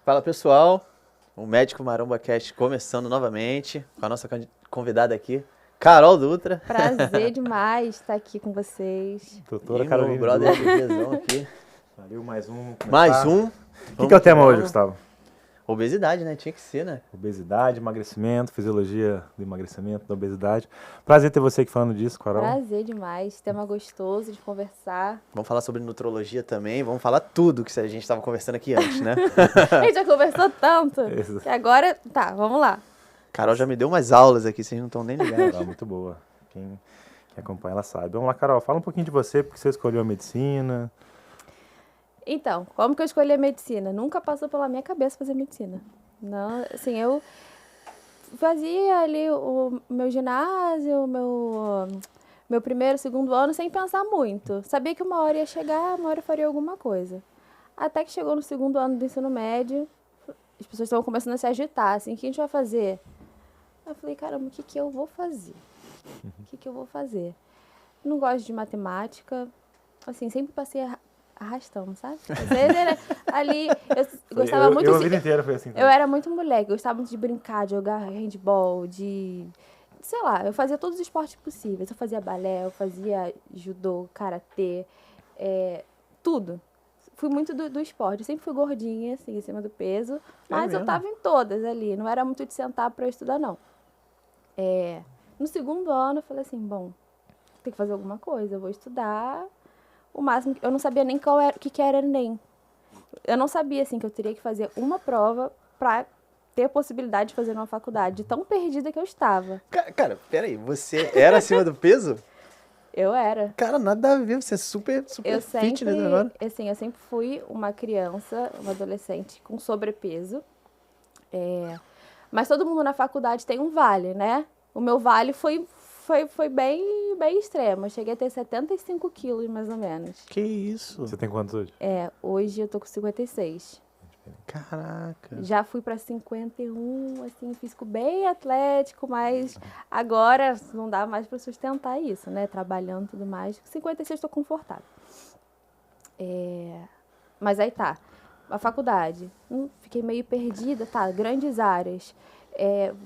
Fala pessoal, o Médico Maromba Cast começando novamente com a nossa convidada aqui, Carol Dutra. Prazer demais estar aqui com vocês. Doutora Carolina, meu brother Dutra aqui. Valeu, mais um. Mais um. O que é o tema hoje, Gustavo? Obesidade, né? Tinha que ser, né? Obesidade, emagrecimento, fisiologia do emagrecimento, da obesidade. Prazer ter você aqui falando disso, Carol. Prazer demais, tema gostoso de conversar. Vamos falar sobre nutrologia também, vamos falar tudo que a gente estava conversando aqui antes, né? A gente já conversou tanto que agora, tá, vamos lá. Carol já me deu umas aulas aqui, vocês não estão nem ligados. Carol, muito boa. Quem acompanha, ela sabe. Vamos lá, Carol, fala um pouquinho de você, porque você escolheu a medicina. Então, como que eu escolhi a medicina? Nunca passou pela minha cabeça fazer medicina. Não, assim, eu fazia ali o meu ginásio, meu primeiro, segundo ano, sem pensar muito. Sabia que uma hora ia chegar, uma hora eu faria alguma coisa. Até que chegou no segundo ano do ensino médio, as pessoas estavam começando a se agitar, assim, o que a gente vai fazer? Eu falei, caramba, o que eu vou fazer? O que eu vou fazer? Não gosto de matemática, assim, sempre passei arrastando, sabe? Às vezes era ali, eu gostava muito de... a vida inteira foi assim. Eu era muito moleque, eu gostava muito de brincar, de jogar handball, sei lá, eu fazia todos os esportes possíveis. Eu fazia balé, eu fazia judô, karatê, tudo. Fui muito do esporte, eu sempre fui gordinha, assim, acima do peso, mas eu tava em todas ali, não era muito de sentar pra eu estudar, não. No segundo ano, eu falei assim, bom, tem que fazer alguma coisa, eu vou estudar. O máximo, eu não sabia nem o que era Enem. Eu não sabia, assim, que eu teria que fazer uma prova pra ter a possibilidade de fazer uma faculdade, de tão perdida que eu estava. Cara, peraí, você era acima do peso? Eu era. Cara, nada a ver, você é super fitness agora. Assim, eu sempre fui uma criança, uma adolescente com sobrepeso. Mas todo mundo na faculdade tem um vale, né? O meu vale foi bem extremo. Eu cheguei a ter 75 quilos, mais ou menos. Que isso? Você tem quantos hoje? Hoje eu tô com 56. Caraca. Já fui pra 51, assim, físico bem atlético, mas agora não dá mais pra sustentar isso, né? Trabalhando e tudo mais. 56 tô confortável. Mas aí tá. A faculdade. Fiquei meio perdida, tá? Grandes áreas.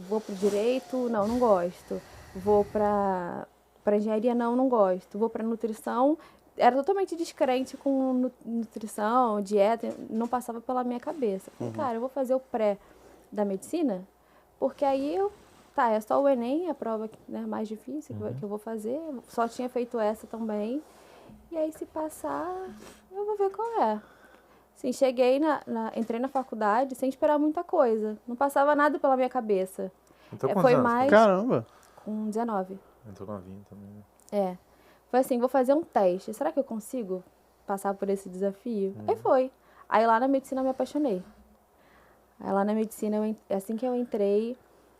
Vou pro direito? Não gosto. Vou pra engenharia? Não gosto. Vou pra nutrição? Era totalmente descrente com nutrição, dieta, não passava pela minha cabeça. Falei, cara, eu vou fazer o pré da medicina, porque aí é só o Enem, a prova, né, mais difícil que eu vou fazer. Só tinha feito essa também. E aí, se passar, eu vou ver qual é. Assim, cheguei, entrei na faculdade sem esperar muita coisa. Não passava nada pela minha cabeça. Então, Foi anos? mais... Caramba! Com 19. Entrou novinho também. Foi assim, vou fazer um teste. Será que eu consigo passar por esse desafio? Aí foi. Aí lá na medicina eu me apaixonei. Aí lá na medicina, assim que eu entrei,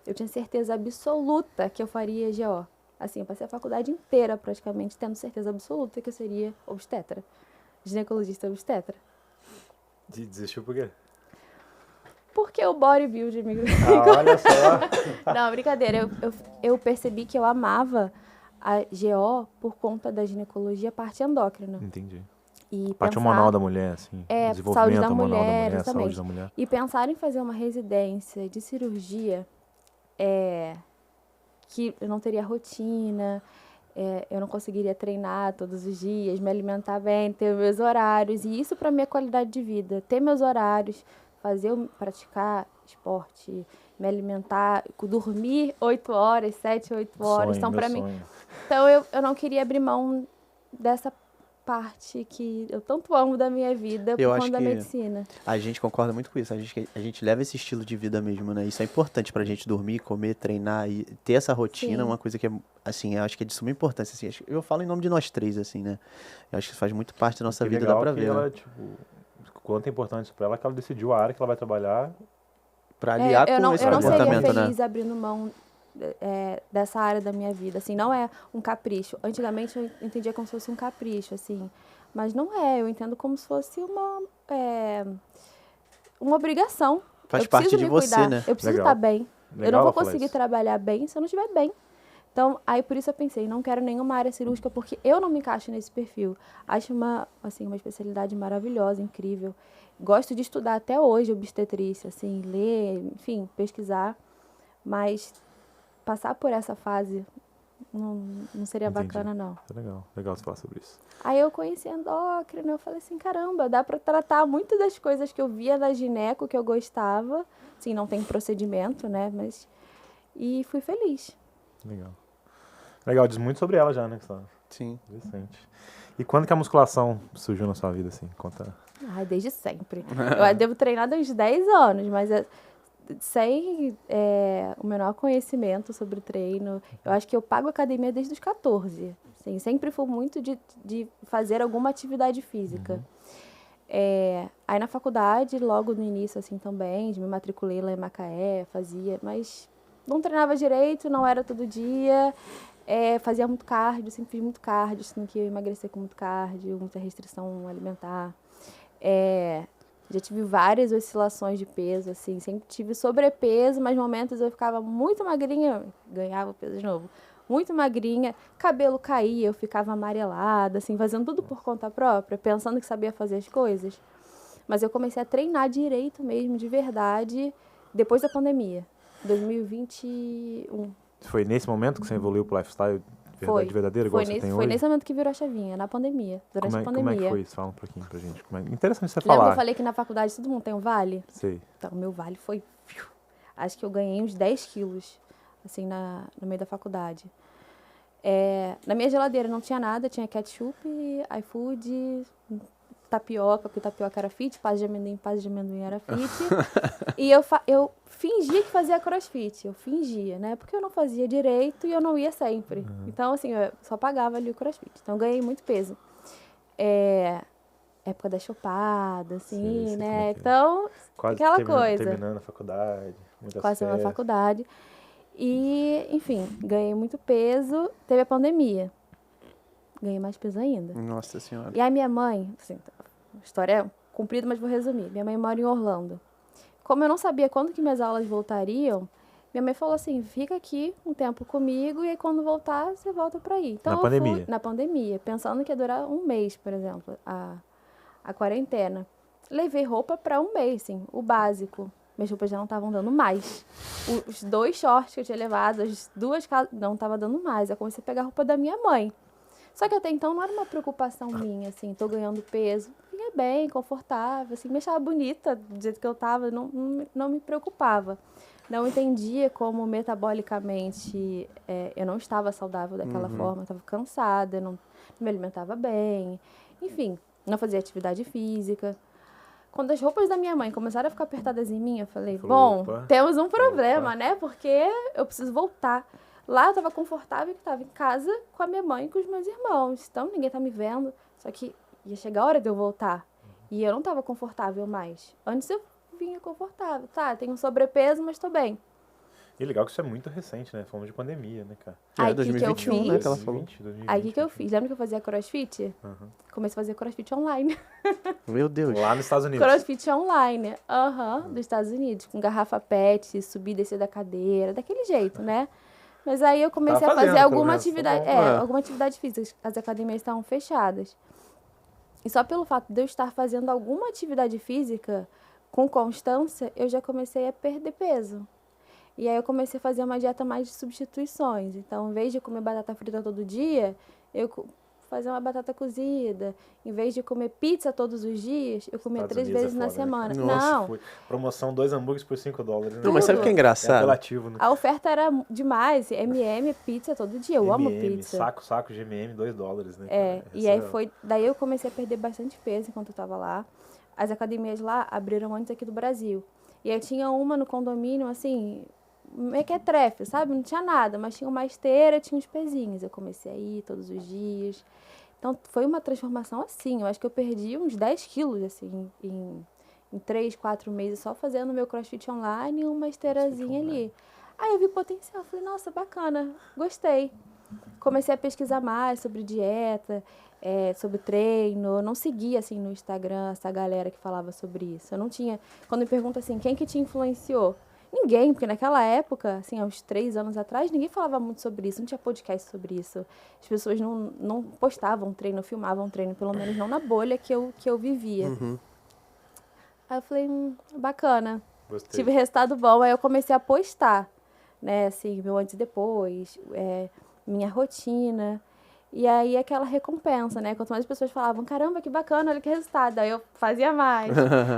eu tinha certeza absoluta que eu faria GO. Assim, eu passei a faculdade inteira praticamente tendo certeza absoluta que eu seria obstetra. Ginecologista obstetra. Desistiu por quê? Porque o bodybuilding me... olha só! Não, brincadeira. Eu percebi que eu amava a GO por conta da ginecologia, parte endócrina. Entendi. E parte hormonal da mulher, assim. Saúde da hormonal mulher, da mulher, saúde da mulher. E pensar em fazer uma residência de cirurgia, que eu não teria rotina, eu não conseguiria treinar todos os dias, me alimentar bem, ter meus horários. E isso para minha qualidade de vida, ter meus horários, praticar esporte, me alimentar, dormir 8 horas, 7, 8 horas. Então, para mim, então eu não queria abrir mão dessa parte que eu tanto amo da minha vida por conta da medicina. A gente concorda muito com isso. A gente leva esse estilo de vida mesmo, né? Isso é importante pra gente dormir, comer, treinar e ter essa rotina. Sim. Uma coisa que é, assim, eu acho que é de suma importância. Assim, eu falo em nome de nós três, assim, né? Eu acho que isso faz muito parte da nossa vida, dá pra ver. Ela, quanto é importante isso pra ela, que ela decidiu a área que ela vai trabalhar. Pra aliar com esse comportamento, né? Eu não seria feliz abrindo mão dessa área da minha vida, assim, não é um capricho. Antigamente eu entendia como se fosse um capricho, assim, mas não é, eu entendo como se fosse uma obrigação. Faz parte de você, né? Eu preciso estar bem. Eu não vou conseguir trabalhar bem se eu não estiver bem. Então, aí por isso eu pensei, não quero nenhuma área cirúrgica, porque eu não me encaixo nesse perfil. Acho uma especialidade maravilhosa, incrível. Gosto de estudar até hoje obstetrícia, assim, ler, enfim, pesquisar. Mas passar por essa fase não seria Entendi. bacana, não. Legal você falar sobre isso. Aí eu conheci a endócrina, eu falei assim, caramba, dá pra tratar muitas das coisas que eu via na gineco que eu gostava. Sim, não tem procedimento, né, mas... E fui feliz. Legal, diz muito sobre ela já, né, Gustavo? Sim. Interessante. E quando que a musculação surgiu na sua vida, assim? Conta. Ai, desde sempre. Eu devo treinar há uns 10 anos, mas sem o menor conhecimento sobre treino. Eu acho que eu pago academia desde os 14. Assim, sempre fui muito de fazer alguma atividade física. Aí na faculdade, logo no início, assim, também, me matriculei lá em Macaé, fazia, mas não treinava direito, não era todo dia. Fazia muito cardio, sempre fiz muito cardio, sendo que eu emagrecer com muito cardio, muita restrição alimentar. Já tive várias oscilações de peso, assim, sempre tive sobrepeso, mas momentos eu ficava muito magrinha, ganhava peso de novo, muito magrinha, cabelo caía, eu ficava amarelada, assim, fazendo tudo por conta própria, pensando que sabia fazer as coisas. Mas eu comecei a treinar direito mesmo, de verdade, depois da pandemia, 2021. Foi nesse momento que você evoluiu pro lifestyle de verdadeiro, igual você tem hoje? Foi nesse momento que virou a chavinha, na pandemia, durante a pandemia. Como é que foi isso? Fala um pouquinho pra gente. Interessante você Lembra falar. que eu falei que na faculdade todo mundo tem um vale? Sei. Então, meu vale foi... Acho que eu ganhei uns 10 quilos, assim, no meio da faculdade. Na minha geladeira não tinha nada, tinha ketchup, iFood, tapioca, porque tapioca era fit, pasta de amendoim era fit. E eu fingia que fazia crossfit, eu fingia, né? Porque eu não fazia direito e eu não ia sempre. Então, assim, eu só pagava ali o crossfit. Então, eu ganhei muito peso. Época da chopada, assim, sei né? como é que é. Então, aquela coisa. Terminando a faculdade, muitas Quase na festas. faculdade. E, enfim, ganhei muito peso. Teve a pandemia. Ganhei mais peso ainda. Nossa Senhora. E aí minha mãe, assim, história é comprida, mas vou resumir. Minha mãe mora em Orlando. Como eu não sabia quando que minhas aulas voltariam, minha mãe falou assim, fica aqui um tempo comigo e aí quando voltar, você volta pra ir. Então, Na pandemia? Na pandemia, pensando que ia durar um mês, por exemplo, a quarentena. Levei roupa pra um mês, assim, o básico. Minhas roupas já não estavam dando mais. Os 2 shorts que eu tinha levado, as 2 calças, não estava dando mais. Eu comecei a pegar a roupa da minha mãe. Só que até então não era uma preocupação minha, assim, tô ganhando peso. Vinha bem, confortável, assim, me achava bonita do jeito que eu tava, não me preocupava. Não entendia como metabolicamente eu não estava saudável daquela forma, eu estava cansada, não me alimentava bem, enfim, não fazia atividade física. Quando as roupas da minha mãe começaram a ficar apertadas em mim, eu falei, temos um problema, né? Porque eu preciso voltar. Lá eu estava confortável, que estava em casa com a minha mãe e com os meus irmãos. Então, ninguém tá me vendo. Só que ia chegar a hora de eu voltar. E eu não estava confortável mais. Antes eu vinha confortável. Tá, tenho sobrepeso, mas tô bem. E legal que isso é muito recente, né? Falando de pandemia, né, cara? Aí, 2021, né, que ela falou. 2020, Aí, o que eu fiz? Lembra que eu fazia crossfit? Comecei a fazer crossfit online. Meu Deus. Lá nos Estados Unidos. Crossfit online. Dos Estados Unidos. Com garrafa PET, subir e descer da cadeira. Daquele jeito, né? Mas aí eu comecei a fazer alguma atividade, alguma atividade física. As academias estavam fechadas. E só pelo fato de eu estar fazendo alguma atividade física com constância, eu já comecei a perder peso. E aí eu comecei a fazer uma dieta mais de substituições. Então, em vez de comer batata frita todo dia, eu fazia uma batata cozida. Em vez de comer pizza todos os dias, eu comia 3 vezes na semana. Né? Não. Foi promoção 2 hambúrgueres por $5. Né? Não, mas sabe o que é engraçado? É apelativo, né? A oferta era demais. Pizza todo dia. Eu amo pizza. Saco de M&M, $2, né? E aí foi... Daí eu comecei a perder bastante peso enquanto eu tava lá. As academias lá abriram antes aqui do Brasil. E aí tinha uma no condomínio, assim... mequetrefe, sabe? Não tinha nada, mas tinha uma esteira, tinha uns pezinhos. Eu comecei a ir todos os dias. Então, foi uma transformação assim. Eu acho que eu perdi uns 10 quilos, assim, em 3, 4 meses, só fazendo meu crossfit online e uma esteirazinha ali. Aí eu vi potencial. Falei, nossa, bacana, gostei. Comecei a pesquisar mais sobre dieta, sobre treino. Eu não seguia, assim, no Instagram essa galera que falava sobre isso. Eu não tinha... Quando me perguntam assim, quem que te influenciou? Ninguém, porque naquela época, assim, há uns 3 anos atrás, ninguém falava muito sobre isso, não tinha podcast sobre isso. As pessoas não postavam treino, filmavam treino, pelo menos não na bolha que eu vivia. Aí eu falei, bacana. Gostei. Tive resultado bom, aí eu comecei a postar, né, assim, meu antes e depois, minha rotina. E aí aquela recompensa, né? Quanto mais as pessoas falavam, caramba, que bacana, olha que resultado. Aí eu fazia mais.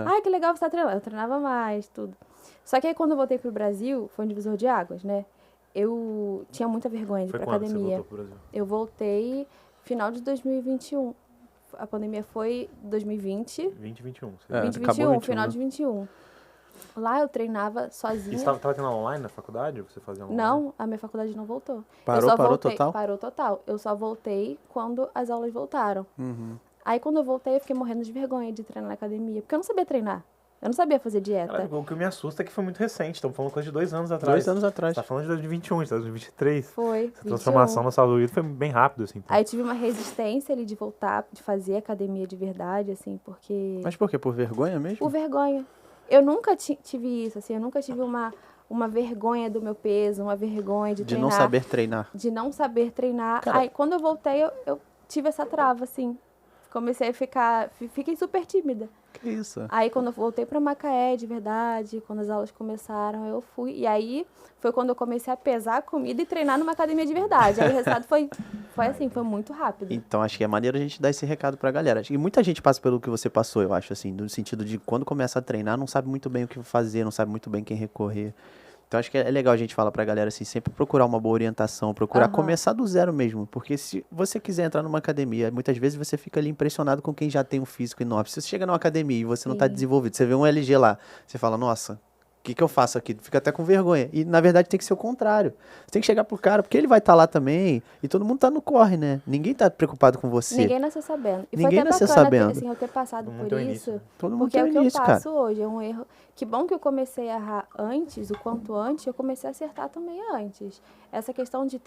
Ai, que legal você tá treinando. Eu treinava mais, tudo. Só que aí quando eu voltei pro Brasil, foi um divisor de águas, né? Eu tinha muita vergonha de ir pra academia. Você voltou pro Brasil? Eu voltei final de 2021. A pandemia foi 2020. 2021. É, 2021, acabou final 21, de 21. Lá eu treinava sozinha. E você tava tendo online na faculdade? Você fazia online? Não, a minha faculdade não voltou. Parou voltei, total? Parou total. Eu só voltei quando as aulas voltaram. Uhum. Aí quando eu voltei, eu fiquei morrendo de vergonha de treinar na academia. Porque eu não sabia treinar. Eu não sabia fazer dieta. Cara, o que me assusta é que foi muito recente. Estamos falando coisa de 2 anos atrás. 2 anos atrás. Você tá falando de 2021, de 2023. Foi. Essa transformação na sua vida foi bem rápido, assim. Então. Aí tive uma resistência ali de voltar, de fazer academia de verdade, assim, porque... Mas por quê? Por vergonha mesmo? Por vergonha. Eu nunca tive isso, assim, eu nunca tive uma vergonha do meu peso, uma vergonha de treinar. De não saber treinar. De não saber treinar. Cara, Aí, quando eu voltei, eu tive essa trava, assim. Comecei a fiquei super tímida. Que isso? Aí, quando eu voltei pra Macaé, de verdade, quando as aulas começaram, eu fui. E aí, foi quando eu comecei a pesar a comida e treinar numa academia de verdade. Aí, o resultado foi assim, foi muito rápido. Então, acho que é maneiro a gente dar esse recado pra galera. Acho que muita gente passa pelo que você passou, eu acho, assim, no sentido de quando começa a treinar, não sabe muito bem o que fazer, não sabe muito bem quem recorrer. Então, acho que é legal a gente falar pra galera, assim, sempre procurar uma boa orientação, procurar começar do zero mesmo. Porque se você quiser entrar numa academia, muitas vezes você fica ali impressionado com quem já tem um físico enorme. Se você chega numa academia e você não tá desenvolvido, você vê um LG lá, você fala, nossa, o que eu faço aqui? Fica até com vergonha. E, na verdade, tem que ser o contrário. Você tem que chegar pro cara, porque ele vai estar lá também, e todo mundo tá no corre, né? Ninguém tá preocupado com você. Ninguém nasceu sabendo. E Ninguém foi até nasceu bacana sabendo. assim, eu ter passado por isso. Todo mundo Porque é tem o que início, eu cara. passo hoje, é um erro. Que bom que eu comecei a errar antes, o quanto antes, eu comecei a acertar também antes. Essa questão de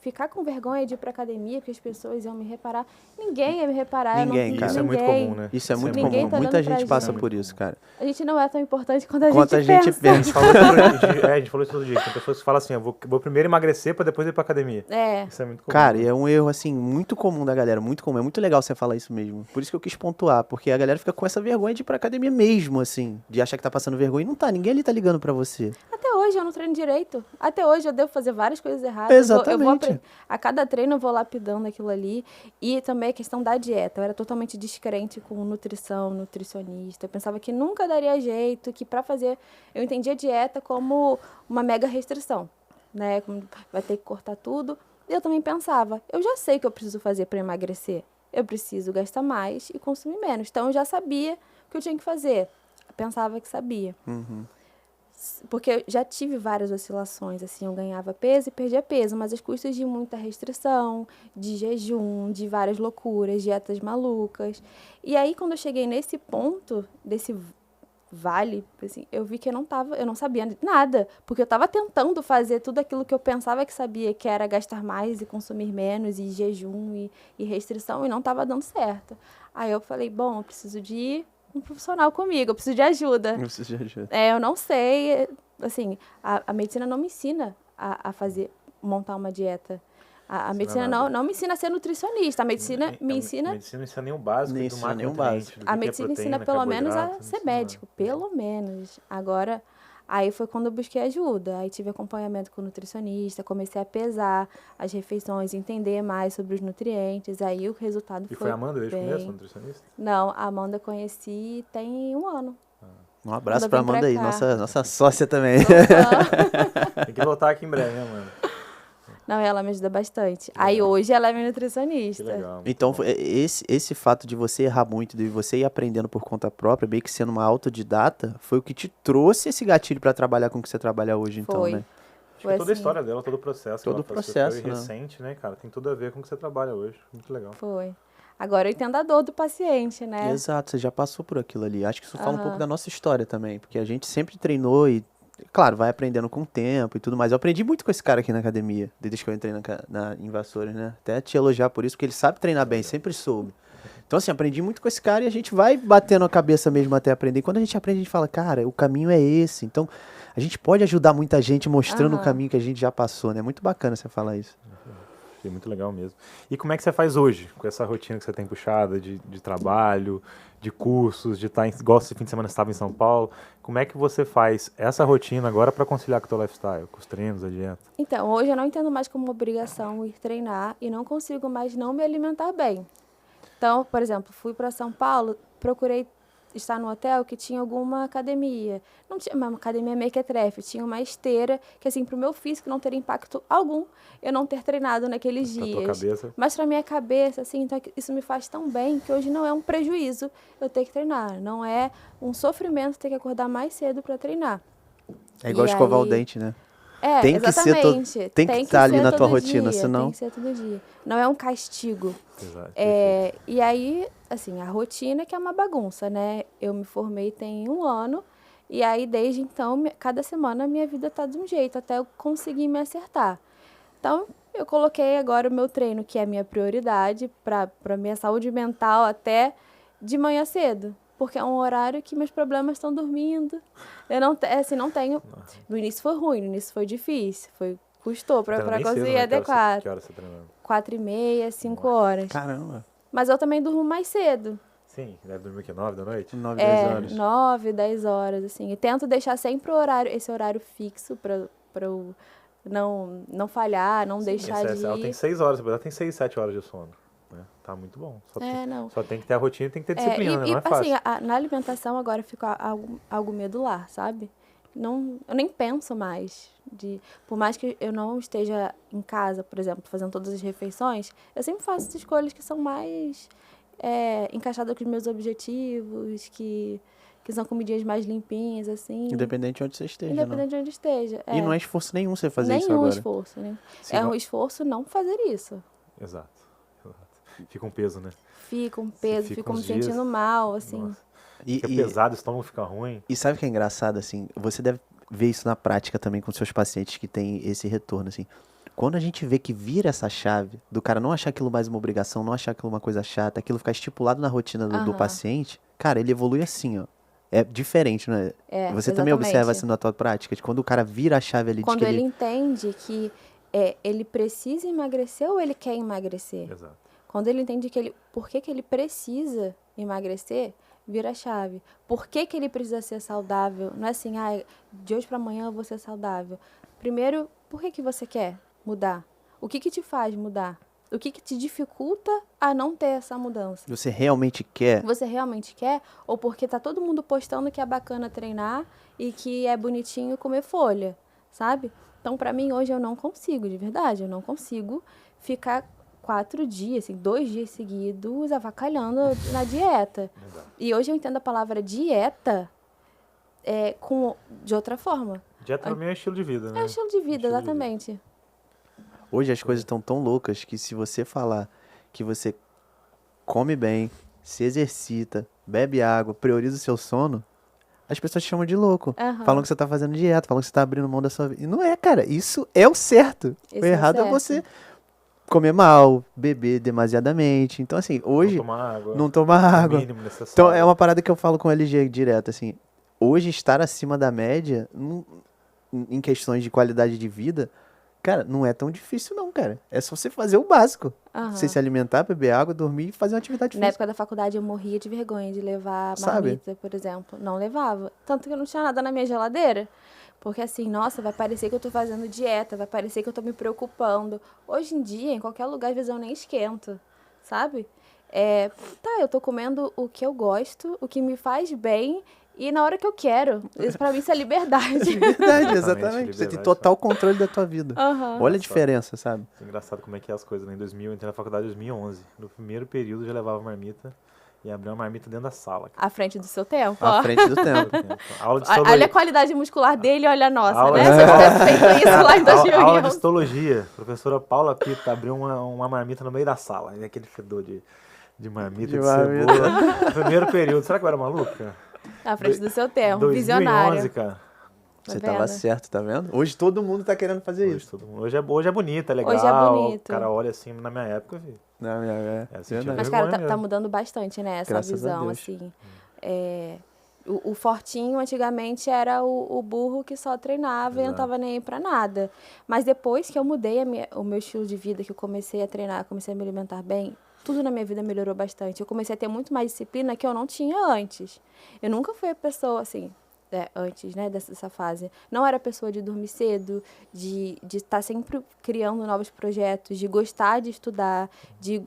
ficar com vergonha de ir pra academia, porque as pessoas iam me reparar. Ninguém ia me reparar. Ninguém, cara. Isso é muito comum, né? Isso é muito Ninguém comum. tá Muita olhando pra gente passa gente. por isso, cara. A gente não é tão importante quanto a Quanto gente a gente pensa. A gente falou isso todo dia. Tem pessoas que falam assim, eu vou primeiro emagrecer pra depois ir pra academia. É. Isso é muito comum. Cara, e é um erro, assim, muito comum da galera, muito comum. É muito legal você falar isso mesmo. Por isso que eu quis pontuar, porque a galera fica com essa vergonha de ir pra academia mesmo, assim, de achar que tá passando vergonha. E não tá, ninguém ali tá ligando pra você. Até hoje eu não treino direito. Até hoje eu devo fazer várias coisas erradas. Exatamente. A cada treino eu vou lapidando aquilo ali. E também a questão da dieta. Eu era totalmente descrente com nutrição, nutricionista. Eu pensava que nunca daria jeito, que pra fazer... Eu entendia dieta como uma mega restrição, né? Como vai ter que cortar tudo. E eu também pensava, eu já sei o que eu preciso fazer pra emagrecer. Eu preciso gastar mais e consumir menos. Então eu já sabia o que eu tinha que fazer. Eu pensava que sabia. Porque eu já tive várias oscilações, assim, eu ganhava peso e perdia peso, mas às custas de muita restrição, de jejum, de várias loucuras, dietas malucas. E aí, quando eu cheguei nesse ponto, desse vale, assim, eu vi que eu não sabia nada, porque eu estava tentando fazer tudo aquilo que eu pensava que sabia, que era gastar mais e consumir menos, e jejum e restrição, e não estava dando certo. Aí eu falei, bom, eu preciso de um profissional comigo, eu preciso de ajuda. Eu preciso de ajuda. Eu não sei, assim, a medicina não me ensina a montar uma dieta. A medicina não me ensina a ser nutricionista, a medicina me ensina... A medicina não ensina nem o básico Nem do ensina nem o macronutriente, básico. do que A é medicina proteína, ensina pelo menos a carboidrato, ser ensina médico, pelo menos. Agora, aí foi quando eu busquei ajuda, aí tive acompanhamento com o nutricionista, comecei a pesar as refeições, entender mais sobre os nutrientes, aí o resultado E foi foi a Amanda desde o bem... começo, a nutricionista? Não, a Amanda eu conheci tem 1 ano. Um abraço Quando pra eu vim pra Amanda aí, cá. nossa sócia também. Tem que voltar aqui em breve, né, mano? Não, ela me ajuda bastante. Aí hoje ela é minha nutricionista. Que legal. muito Então, bom. esse fato de você errar muito, de você ir aprendendo por conta própria, meio que sendo uma autodidata, foi o que te trouxe esse gatilho pra trabalhar com o que você trabalha hoje, então, Foi. né? Acho que Foi toda a assim. história dela, todo o processo. que Todo ela o passou, processo, foi né? recente, né, cara? Tem tudo a ver com o que você trabalha hoje. Muito legal. Foi. Agora eu entendo a dor do paciente, né? Exato, você já passou por aquilo ali. Acho que isso fala um pouco da nossa história também, porque a gente sempre treinou e, claro, vai aprendendo com o tempo e tudo mais. Eu aprendi muito com esse cara aqui na academia, desde que eu entrei em Vassouras, né? Até te elogiar por isso, porque ele sabe treinar bem, sempre soube. Então, assim, aprendi muito com esse cara e a gente vai batendo a cabeça mesmo até aprender. E quando a gente aprende, a gente fala, cara, o caminho é esse. Então, a gente pode ajudar muita gente mostrando o Aham. caminho que a gente já passou, né? Muito bacana você falar isso. Achei muito legal mesmo. E como é que você faz hoje, com essa rotina que você tem puxada de trabalho, de cursos, de estar, igual esse fim de semana você estava em São Paulo, como é que você faz essa rotina agora para conciliar com o teu lifestyle, com os treinos, a dieta? Então, hoje eu não entendo mais como obrigação ir treinar e não consigo mais não me alimentar bem. Então, por exemplo, fui para São Paulo, procurei estar no hotel que tinha alguma academia. Não tinha uma academia mequetrefe, tinha uma esteira que, assim, para o meu físico não teria impacto algum eu não ter treinado naqueles Pra tua dias. cabeça? Mas para minha cabeça, assim, então isso me faz tão bem que hoje não é um prejuízo eu ter que treinar. Não é um sofrimento ter que acordar mais cedo para treinar. É igual E escovar o aí- dente, né? É, Tem que ser exatamente. tem que estar ali ser na tua todo rotina, dia, senão- Tem que ser todo dia. Não é um castigo. Exato. E aí, assim, a rotina que é uma bagunça, né? Eu me formei tem 1 ano, e aí desde então, cada semana a minha vida tá de um jeito, até eu conseguir me acertar. Então, eu coloquei agora o meu treino, que é a minha prioridade, para minha saúde mental até de manhã cedo. Porque é um horário que meus problemas estão dormindo. Eu não, assim, não tenho... No início foi ruim, no início foi difícil, custou para conseguir adequar. Que horas você treinando? 4h30, 5 horas. Caramba, Mas eu também durmo mais cedo. Sim, deve dormir o quê? 9 da noite? 9, 10 horas. 9, 10 horas, assim. E tento deixar sempre o horário, esse horário fixo para eu não falhar, não deixar de Ela tem ir. 6 horas, ela tem 6, 7 horas de sono. Né? Tá muito bom. Não. Só tem que ter a rotina e tem que ter disciplina, né? Não é assim, fácil. na alimentação agora fica algo medular, sabe? Não, eu nem penso mais. Por mais que eu não esteja em casa, por exemplo, fazendo todas as refeições, eu sempre faço escolhas que são mais encaixadas com os meus objetivos, que são comidinhas mais limpinhas, assim. Independente de onde você esteja, Independente de onde esteja. E não é esforço nenhum você fazer isso Nenhum agora. esforço, né? Se É não- um esforço não fazer isso. Exato. Fica um peso, né? Fica um peso, fica fico me uns dias- sentindo mal, assim. Nossa. E, Fica e- pesado, o estômago fica ruim. e sabe o que é engraçado, assim? Você deve ver isso na prática também com seus pacientes que têm esse retorno, assim. Quando a gente vê que vira essa chave, do cara não achar aquilo mais uma obrigação, não achar aquilo uma coisa chata, aquilo ficar estipulado na rotina do Aham. paciente, cara, ele evolui assim, ó. É diferente, né? Você também exatamente. observa assim na tua prática, de quando o cara vira a chave ali de Quando que ele entende que ele precisa emagrecer ou ele quer emagrecer. Exato. Quando ele entende por que ele precisa emagrecer, vira a chave. Por que ele precisa ser saudável? Não é assim, de hoje para amanhã eu vou ser saudável. Primeiro, por que você quer mudar? O que te faz mudar? O que te dificulta a não ter essa mudança? você realmente quer. Você realmente quer? Ou porque tá todo mundo postando que é bacana treinar e que é bonitinho comer folha, sabe? Então, pra mim, hoje eu não consigo, de verdade, eu não consigo ficar 4 dias, assim, 2 dias seguidos avacalhando na dieta. Exato. E hoje eu entendo a palavra dieta de outra forma. Dieta também é estilo de vida, né? É estilo de vida, Estilo de vida. exatamente. Hoje as coisas estão tão loucas que se você falar que você come bem, se exercita, bebe água, prioriza o seu sono, as pessoas te chamam de louco. Aham. Falam que você tá fazendo dieta, falam que você tá abrindo mão da sua vida. E não é, cara. Isso é o certo. Isso O é errado é certo. você comer mal, beber demasiadamente. Então, assim, hoje Não tomar água. não tomar o água. mínimo necessário. Então, é uma parada que eu falo com o LG direto, assim. Hoje, estar acima da média, em questões de qualidade de vida, cara, não é tão difícil não, cara. É só você fazer o básico. Aham. Você se alimentar, beber água, dormir e fazer uma atividade Na física. época da faculdade eu morria de vergonha de levar Sabe? marmita, por exemplo. Não levava. Tanto que eu não tinha nada na minha geladeira. Porque assim, nossa, vai parecer que eu tô fazendo dieta, vai parecer que eu tô me preocupando. Hoje em dia, em qualquer lugar, às vezes eu nem esquento, sabe? Eu tô comendo o que eu gosto, o que me faz bem e na hora que eu quero. Isso pra mim isso é liberdade. Verdade, Exatamente, exatamente. Você tem liberdade. total controle da tua vida. Aham. Olha a diferença, sabe? É engraçado como é que é as coisas, né? Em 2000, eu entrei na faculdade em 2011. No primeiro período, eu já levava marmita e abria uma marmita dentro da sala. À frente do seu tempo, À ó. frente do tempo. Aula de Olha a histologia. qualidade muscular dele e olha a nossa, Aula né? de- Se eu tivesse feito isso lá em Aula de 2011. histologia. Professora Paula Pita abriu uma marmita no meio da sala. E aquele fedor de marmita, De de marmita. cebola. Primeiro período. Será que eu era maluco, cara? À frente do seu tempo, 2011, visionário. cara. Você Tá tava vendo? certo, tá vendo? Hoje todo mundo tá querendo fazer Hoje, isso. todo mundo- hoje é bonito, é legal. Hoje é bonito. O cara olha assim, na minha época, filho. Não, É, você tinha verdade. Mas, cara, vergonha tá mesmo. mudando bastante, né? Essa Graças a visão, Deus. assim. O fortinho, antigamente, era o burro que só treinava e não tava nem aí pra nada. Mas depois que eu mudei o meu estilo de vida, que eu comecei a treinar, comecei a me alimentar bem, tudo na minha vida melhorou bastante. Eu comecei a ter muito mais disciplina que eu não tinha antes. Eu nunca fui a pessoa, assim, antes, né, dessa fase. Não era a pessoa de dormir cedo, de estar sempre criando novos projetos, de gostar de estudar, de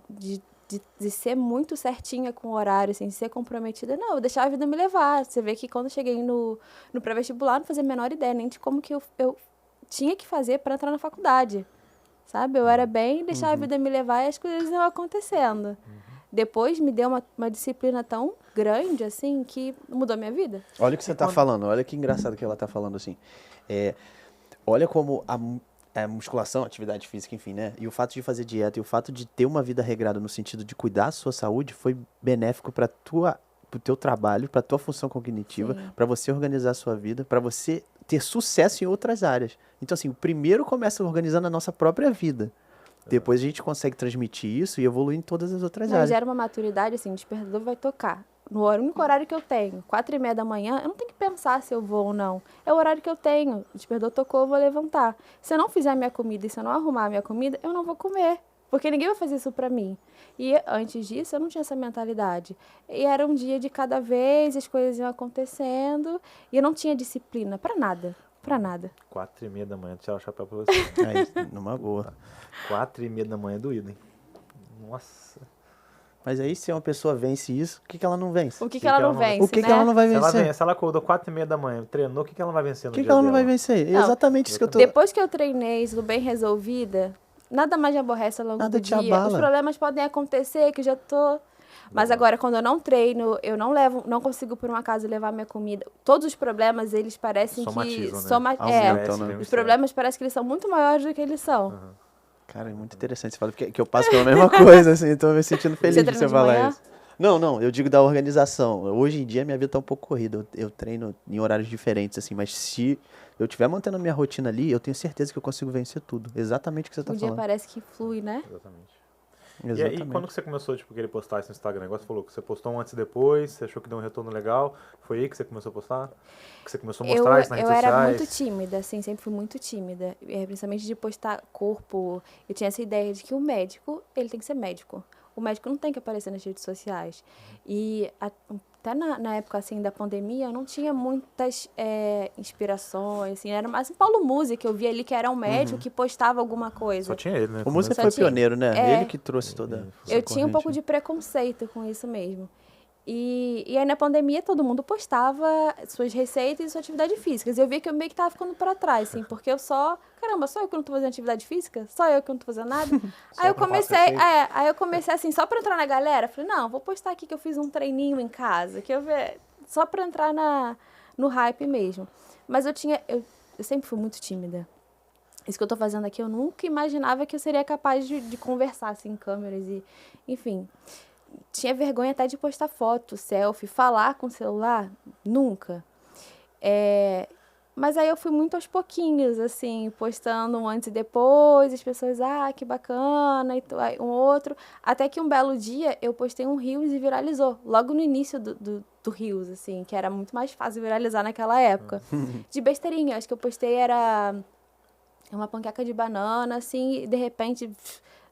ser muito certinha com o horário, assim, de ser comprometida. Não, eu deixava a vida me levar. Você vê que quando eu cheguei no pré-vestibular, não fazia a menor ideia nem de como que eu tinha que fazer para entrar na faculdade. Sabe? Eu era bem, deixava a vida me levar e as coisas iam acontecendo. Depois me deu uma disciplina tão grande, assim, que mudou a minha vida. Olha o que você tá falando, olha que engraçado que ela tá falando, assim. Olha como a musculação, atividade física, enfim, né? E o fato de fazer dieta e o fato de ter uma vida regrada no sentido de cuidar da sua saúde foi benéfico para pro teu trabalho, para tua função cognitiva, para você organizar a sua vida, para você ter sucesso em outras áreas. Então, assim, o primeiro começa organizando a nossa própria vida. Depois a gente consegue transmitir isso e evoluir em todas as outras áreas. Gera uma maturidade, assim, o despertador vai tocar. No único horário que eu tenho, 4h30 da manhã, eu não tenho que pensar se eu vou ou não. É o horário que eu tenho. O despertador tocou, eu vou levantar. Se eu não fizer a minha comida e se eu não arrumar a minha comida, eu não vou comer. Porque ninguém vai fazer isso pra mim. E antes disso, eu não tinha essa mentalidade. E era um dia de cada vez, as coisas iam acontecendo. E eu não tinha disciplina pra nada. Pra nada. 4h30 da manhã, tirar o chapéu pra você. Numa boa. 4h30 da manhã é doído, hein? Nossa. Mas aí, se uma pessoa vence isso, o que ela não vence? O que ela não vence, O que ela não vai vencer? Se ela acordou 4h30 da manhã, treinou, o que ela vai vencer no dia O que ela não dela? vai vencer? Não. Exatamente isso que eu tô... Depois que eu treinei, tudo bem resolvida, nada mais me aborrece ao longo Nada do te dia. abala. Os problemas podem acontecer, que eu já tô... Mas agora, quando eu não treino, eu não consigo, por um acaso, levar minha comida. Todos os problemas, eles parecem somatizam, né? Aumentam, né? Os problemas parecem que eles são muito maiores do que eles são. Cara, é muito interessante você falar, porque que eu passo pela mesma coisa, assim, tô me sentindo feliz Você de treina você de falar manhã? isso. Não, eu digo da organização. Hoje em dia minha vida tá um pouco corrida, eu treino em horários diferentes, assim, mas se eu estiver mantendo a minha rotina ali, eu tenho certeza que eu consigo vencer tudo. Exatamente o que você tá O dia falando. parece que flui, né? Exatamente. Exatamente. E aí, quando que você começou, tipo, querer postar isso no Instagram? Agora você falou que você postou um antes e depois, você achou que deu um retorno legal. Foi aí que você começou a postar? Que você começou a mostrar isso nas redes Eu sociais? era muito tímida, assim, sempre fui muito tímida. Principalmente de postar corpo. Eu tinha essa ideia de que o médico, ele tem que ser médico. O médico não tem que aparecer nas redes sociais. E até na época, assim, da pandemia, eu não tinha muitas inspirações, assim. Era mais o Paulo Musi, que eu via ali, que era um médico que postava alguma coisa. Só tinha ele, né? O música Só foi tinha- pioneiro, né? é. Ele que trouxe toda essa Eu tinha um pouco corrente. de preconceito com isso mesmo. E aí, na pandemia, todo mundo postava suas receitas e suas atividades físicas. E eu vi que eu meio que tava ficando para trás, assim, porque caramba, só eu que não tô fazendo atividade física? Só eu que não tô fazendo nada? Aí eu comecei assim, só para entrar na galera. Falei, não, vou postar aqui que eu fiz um treininho em casa, só para entrar no hype mesmo. Mas eu sempre fui muito tímida. Isso que eu tô fazendo aqui, eu nunca imaginava que eu seria capaz de conversar, assim, em câmeras e... Enfim, tinha vergonha até de postar foto, selfie, falar com o celular, nunca. Mas aí eu fui muito aos pouquinhos, assim, postando um antes e depois, as pessoas, que bacana, e aí um outro. Até que um belo dia eu postei um Reels e viralizou, logo no início do Reels, assim, que era muito mais fácil viralizar naquela época. De besteirinha, acho que eu postei era uma panqueca de banana, assim, e de repente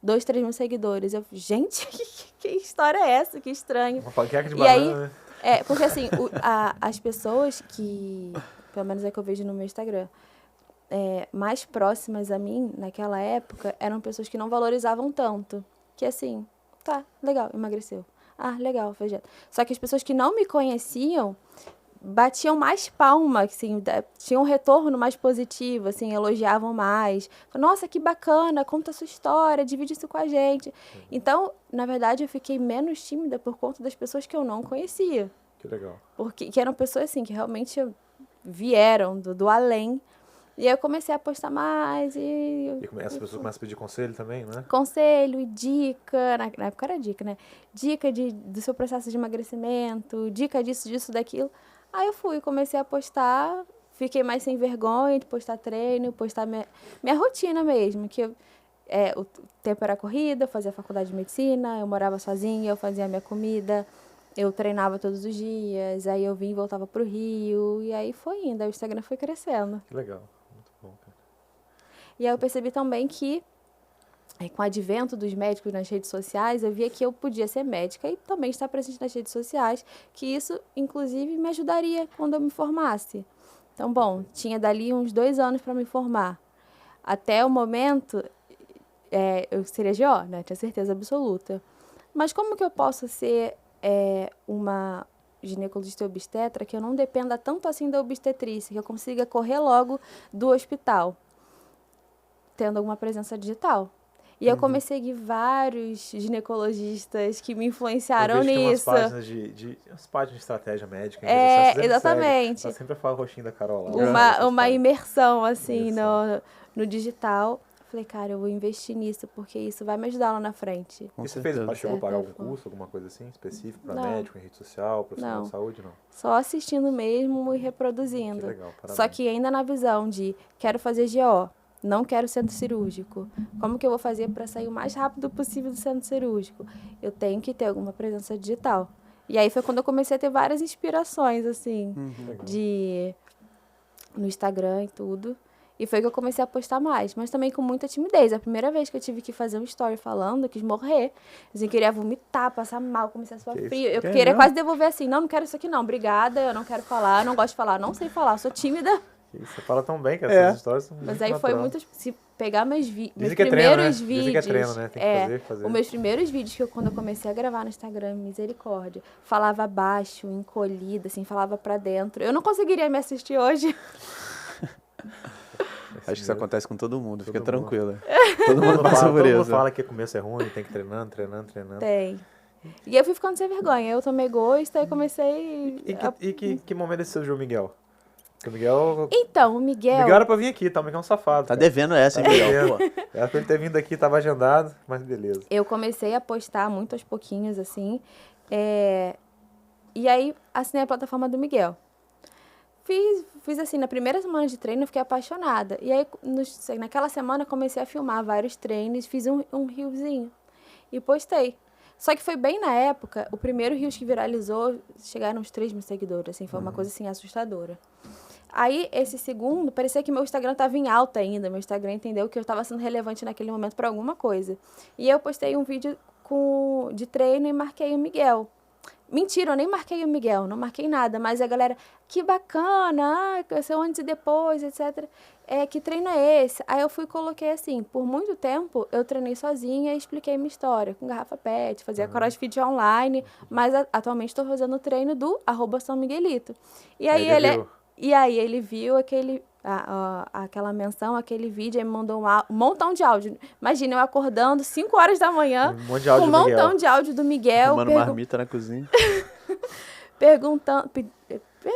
2, 3 mil seguidores. Eu, gente, que história é essa? Que estranho. Uma panqueca de E banana, aí, né? porque assim, as pessoas que, pelo menos é que eu vejo no meu Instagram, mais próximas a mim, naquela época, eram pessoas que não valorizavam tanto. Que assim, tá, legal, emagreceu. Legal, fez dieta. Só que as pessoas que não me conheciam batiam mais palma, assim, tinham um retorno mais positivo, assim, elogiavam mais. Nossa, que bacana, conta a sua história, divide isso com a gente. Então, na verdade, eu fiquei menos tímida por conta das pessoas que eu não conhecia. Que legal. Que eram pessoas, assim, que realmente vieram do além. E aí eu comecei a postar mais E as pessoas começam a pedir conselho também, né? conselho e dica, na época era dica, né? Dica do seu processo de emagrecimento, dica disso, daquilo. Aí eu comecei a postar, fiquei mais sem vergonha de postar treino, postar minha rotina mesmo, que o tempo era corrida, eu fazia faculdade de medicina, eu morava sozinha, eu fazia a minha comida, Eu treinava todos os dias, aí eu vim e voltava pro Rio, e aí foi indo, aí o Instagram foi crescendo. Que legal. Muito bom, cara. E aí eu percebi também que, com o advento dos médicos nas redes sociais, eu via que eu podia ser médica e também estar presente nas redes sociais, que isso, inclusive, me ajudaria quando eu me formasse. Então, bom, tinha dali uns 2 anos para me formar. Até o momento, eu seria GO, né? Tinha certeza absoluta. Mas como que eu posso ser uma ginecologista e obstetra que eu não dependa tanto assim da obstetrícia, que eu consiga correr logo do hospital, tendo alguma presença digital? E eu comecei a seguir vários ginecologistas que me influenciaram Eu vejo que tem nisso. umas páginas umas páginas de estratégia médica. Em redes sociais, você sempre Exatamente. segue. Ela sempre fala o rostinho da Carol lá. Uma imersão, assim, no digital. Falei, cara, eu vou investir nisso, porque isso vai me ajudar lá na frente. E você chegou a Certa pagar algum forma. curso, alguma coisa assim, específico para Não. médico, em rede social, profissional Não. de saúde, não? Só assistindo mesmo e reproduzindo. Que legal, parabéns. Só que ainda na visão de quero fazer GO, não quero centro cirúrgico. Como que eu vou fazer para sair o mais rápido possível do centro cirúrgico? Eu tenho que ter alguma presença digital. E aí foi quando eu comecei a ter várias inspirações, assim, Legal. no Instagram e tudo. E foi que eu comecei a postar mais, mas também com muita timidez. A primeira vez que eu tive que fazer um story falando, eu quis morrer. Assim, eu queria vomitar, passar mal, começar a suar Que frio. isso? Eu Que queria mesmo? quase devolver assim, não quero isso aqui não, obrigada, eu não quero falar, eu não gosto de falar, não sei falar, eu sou tímida. Você fala tão bem que essas histórias são Mas muito aí foi natural. muito... Se pegar meus Dizem que é treino, né? primeiros vídeos... Dizem que é treino, né? Tem que fazer. Os meus primeiros vídeos, quando eu comecei a gravar no Instagram, misericórdia, falava baixo, encolhida, assim, falava pra dentro. Eu não conseguiria me assistir hoje. Acho que isso acontece com todo mundo, fica Todo mundo. tranquila. Todo mundo passa por Todo mundo isso. fala que o começo é ruim, tem que ir treinando. Tem. E aí eu fui ficando sem vergonha. Eu tomei gosto, aí comecei... Que momento esse surgiu o Miguel? Porque o Miguel... Então, o O Miguel... Miguel era pra vir aqui, tá? O Miguel é um safado. Tá cara. devendo essa, hein, Tá Miguel? devendo. Pô. Era pra ele ter vindo aqui, tava agendado, mas beleza. Eu comecei a postar muito aos pouquinhos, assim. E aí, assinei a plataforma do Miguel. Fiz assim, na primeira semana de treino, eu fiquei apaixonada. E aí, naquela semana, eu comecei a filmar vários treinos, fiz um reelzinho e postei. Só que foi bem na época, o primeiro reels que viralizou, chegaram uns 3 mil seguidores, assim, foi uma coisa assim, assustadora. Aí, esse segundo, parecia que meu Instagram estava em alta ainda. Meu Instagram entendeu que eu estava sendo relevante naquele momento para alguma coisa. E eu postei um vídeo de treino e marquei o Miguel. Mentira, eu nem marquei o Miguel, não marquei nada. Mas a galera, que bacana, seu antes e depois, etc. Que treino é esse? Aí eu fui e coloquei assim, por muito tempo eu treinei sozinha e expliquei minha história, com garrafa PET, fazia crossfit online, mas atualmente estou fazendo o treino do @SãoMiguelito. E aí ele viu aquela menção, aquele vídeo, aí me mandou um montão de áudio. Imagina, eu acordando 5 horas da manhã, Um monte de áudio com do um Miguel. montão de áudio do Miguel, Tomando marmita na cozinha. perguntando,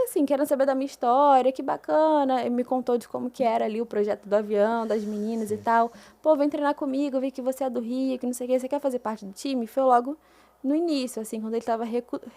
assim, querendo saber da minha história, que bacana. Ele me contou de como que era ali o projeto do avião, das meninas e tal. Pô, vem treinar comigo, eu vi que você é do Rio, que não sei o que, você quer fazer parte do time? Foi logo no início, assim, quando ele estava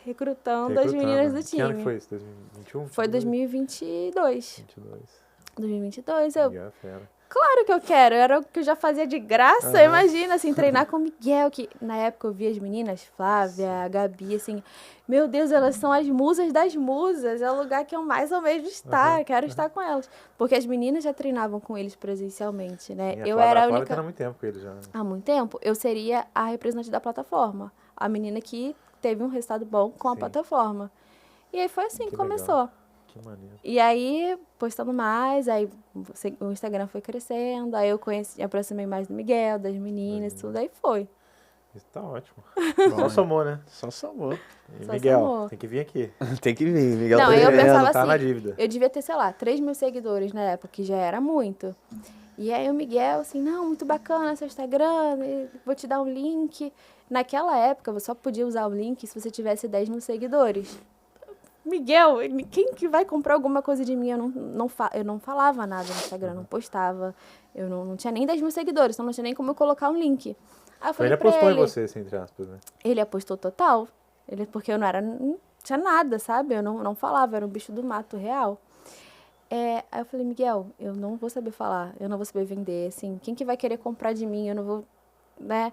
recrutando as meninas do time. Que ano que foi isso? 2021? Foi 2022. 2022. 2022, Miguel é fera. Claro que eu quero, era o que eu já fazia de graça, imagina, assim, treinar com o Miguel, que na época eu via as meninas, Flávia, a Gabi, assim, meu Deus, elas são as musas das musas, é o lugar que eu mais almejo estar, quero estar com elas. Porque as meninas já treinavam com eles presencialmente, né? E Eu era a Flávia única... treina há muito tempo com ele já. Né? Há muito tempo, eu seria a representante da plataforma, a menina que teve um resultado bom com a Sim. plataforma. E aí foi assim que começou. Legal. Que maneiro. E aí, postando mais, aí o Instagram foi crescendo, aí eu aproximei mais do Miguel, das meninas, tudo, aí foi. Isso tá ótimo. Bom, Só somou, né? Só somou. E Só Miguel, somou. tem que vir aqui. Tem que vir, Miguel. Não, tá eu devendo. pensava tá assim, na dívida. eu devia ter, sei lá, 3 mil seguidores na época, que já era muito. E aí o Miguel, assim, não, muito bacana seu Instagram, vou te dar um link. Naquela época, você só podia usar o link se você tivesse 10 mil seguidores. Miguel, quem que vai comprar alguma coisa de mim? Eu não falava nada no Instagram, não postava. Eu não tinha nem 10 mil seguidores, então não tinha nem como eu colocar um link. Aí eu falei Ele pra apostou ele, em você, assim, entre aspas, né? ele apostou total. Porque eu não tinha nada, sabe? Eu não falava, era um bicho do mato real. Aí eu falei, Miguel, eu não vou saber falar, eu não vou saber vender, assim, quem que vai querer comprar de mim? Eu não vou, né?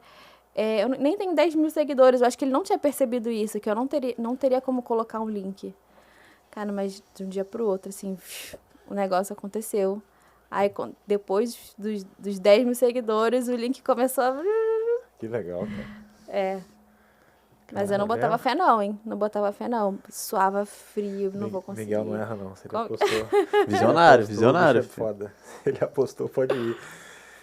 Eu nem tenho 10 mil seguidores, eu acho que ele não tinha percebido isso, que eu não teria como colocar um link. Cara, mas de um dia pro outro, assim, o negócio aconteceu. Aí, depois dos 10 mil seguidores, o link começou a... Que legal, cara. Mas eu não botava fé não, hein? Não botava fé não. Suava frio, não vou conseguir. Miguel não erra não, se ele apostou. Visionário, Se ele apostou, visionário. o bicho é foda. Se ele apostou, pode ir.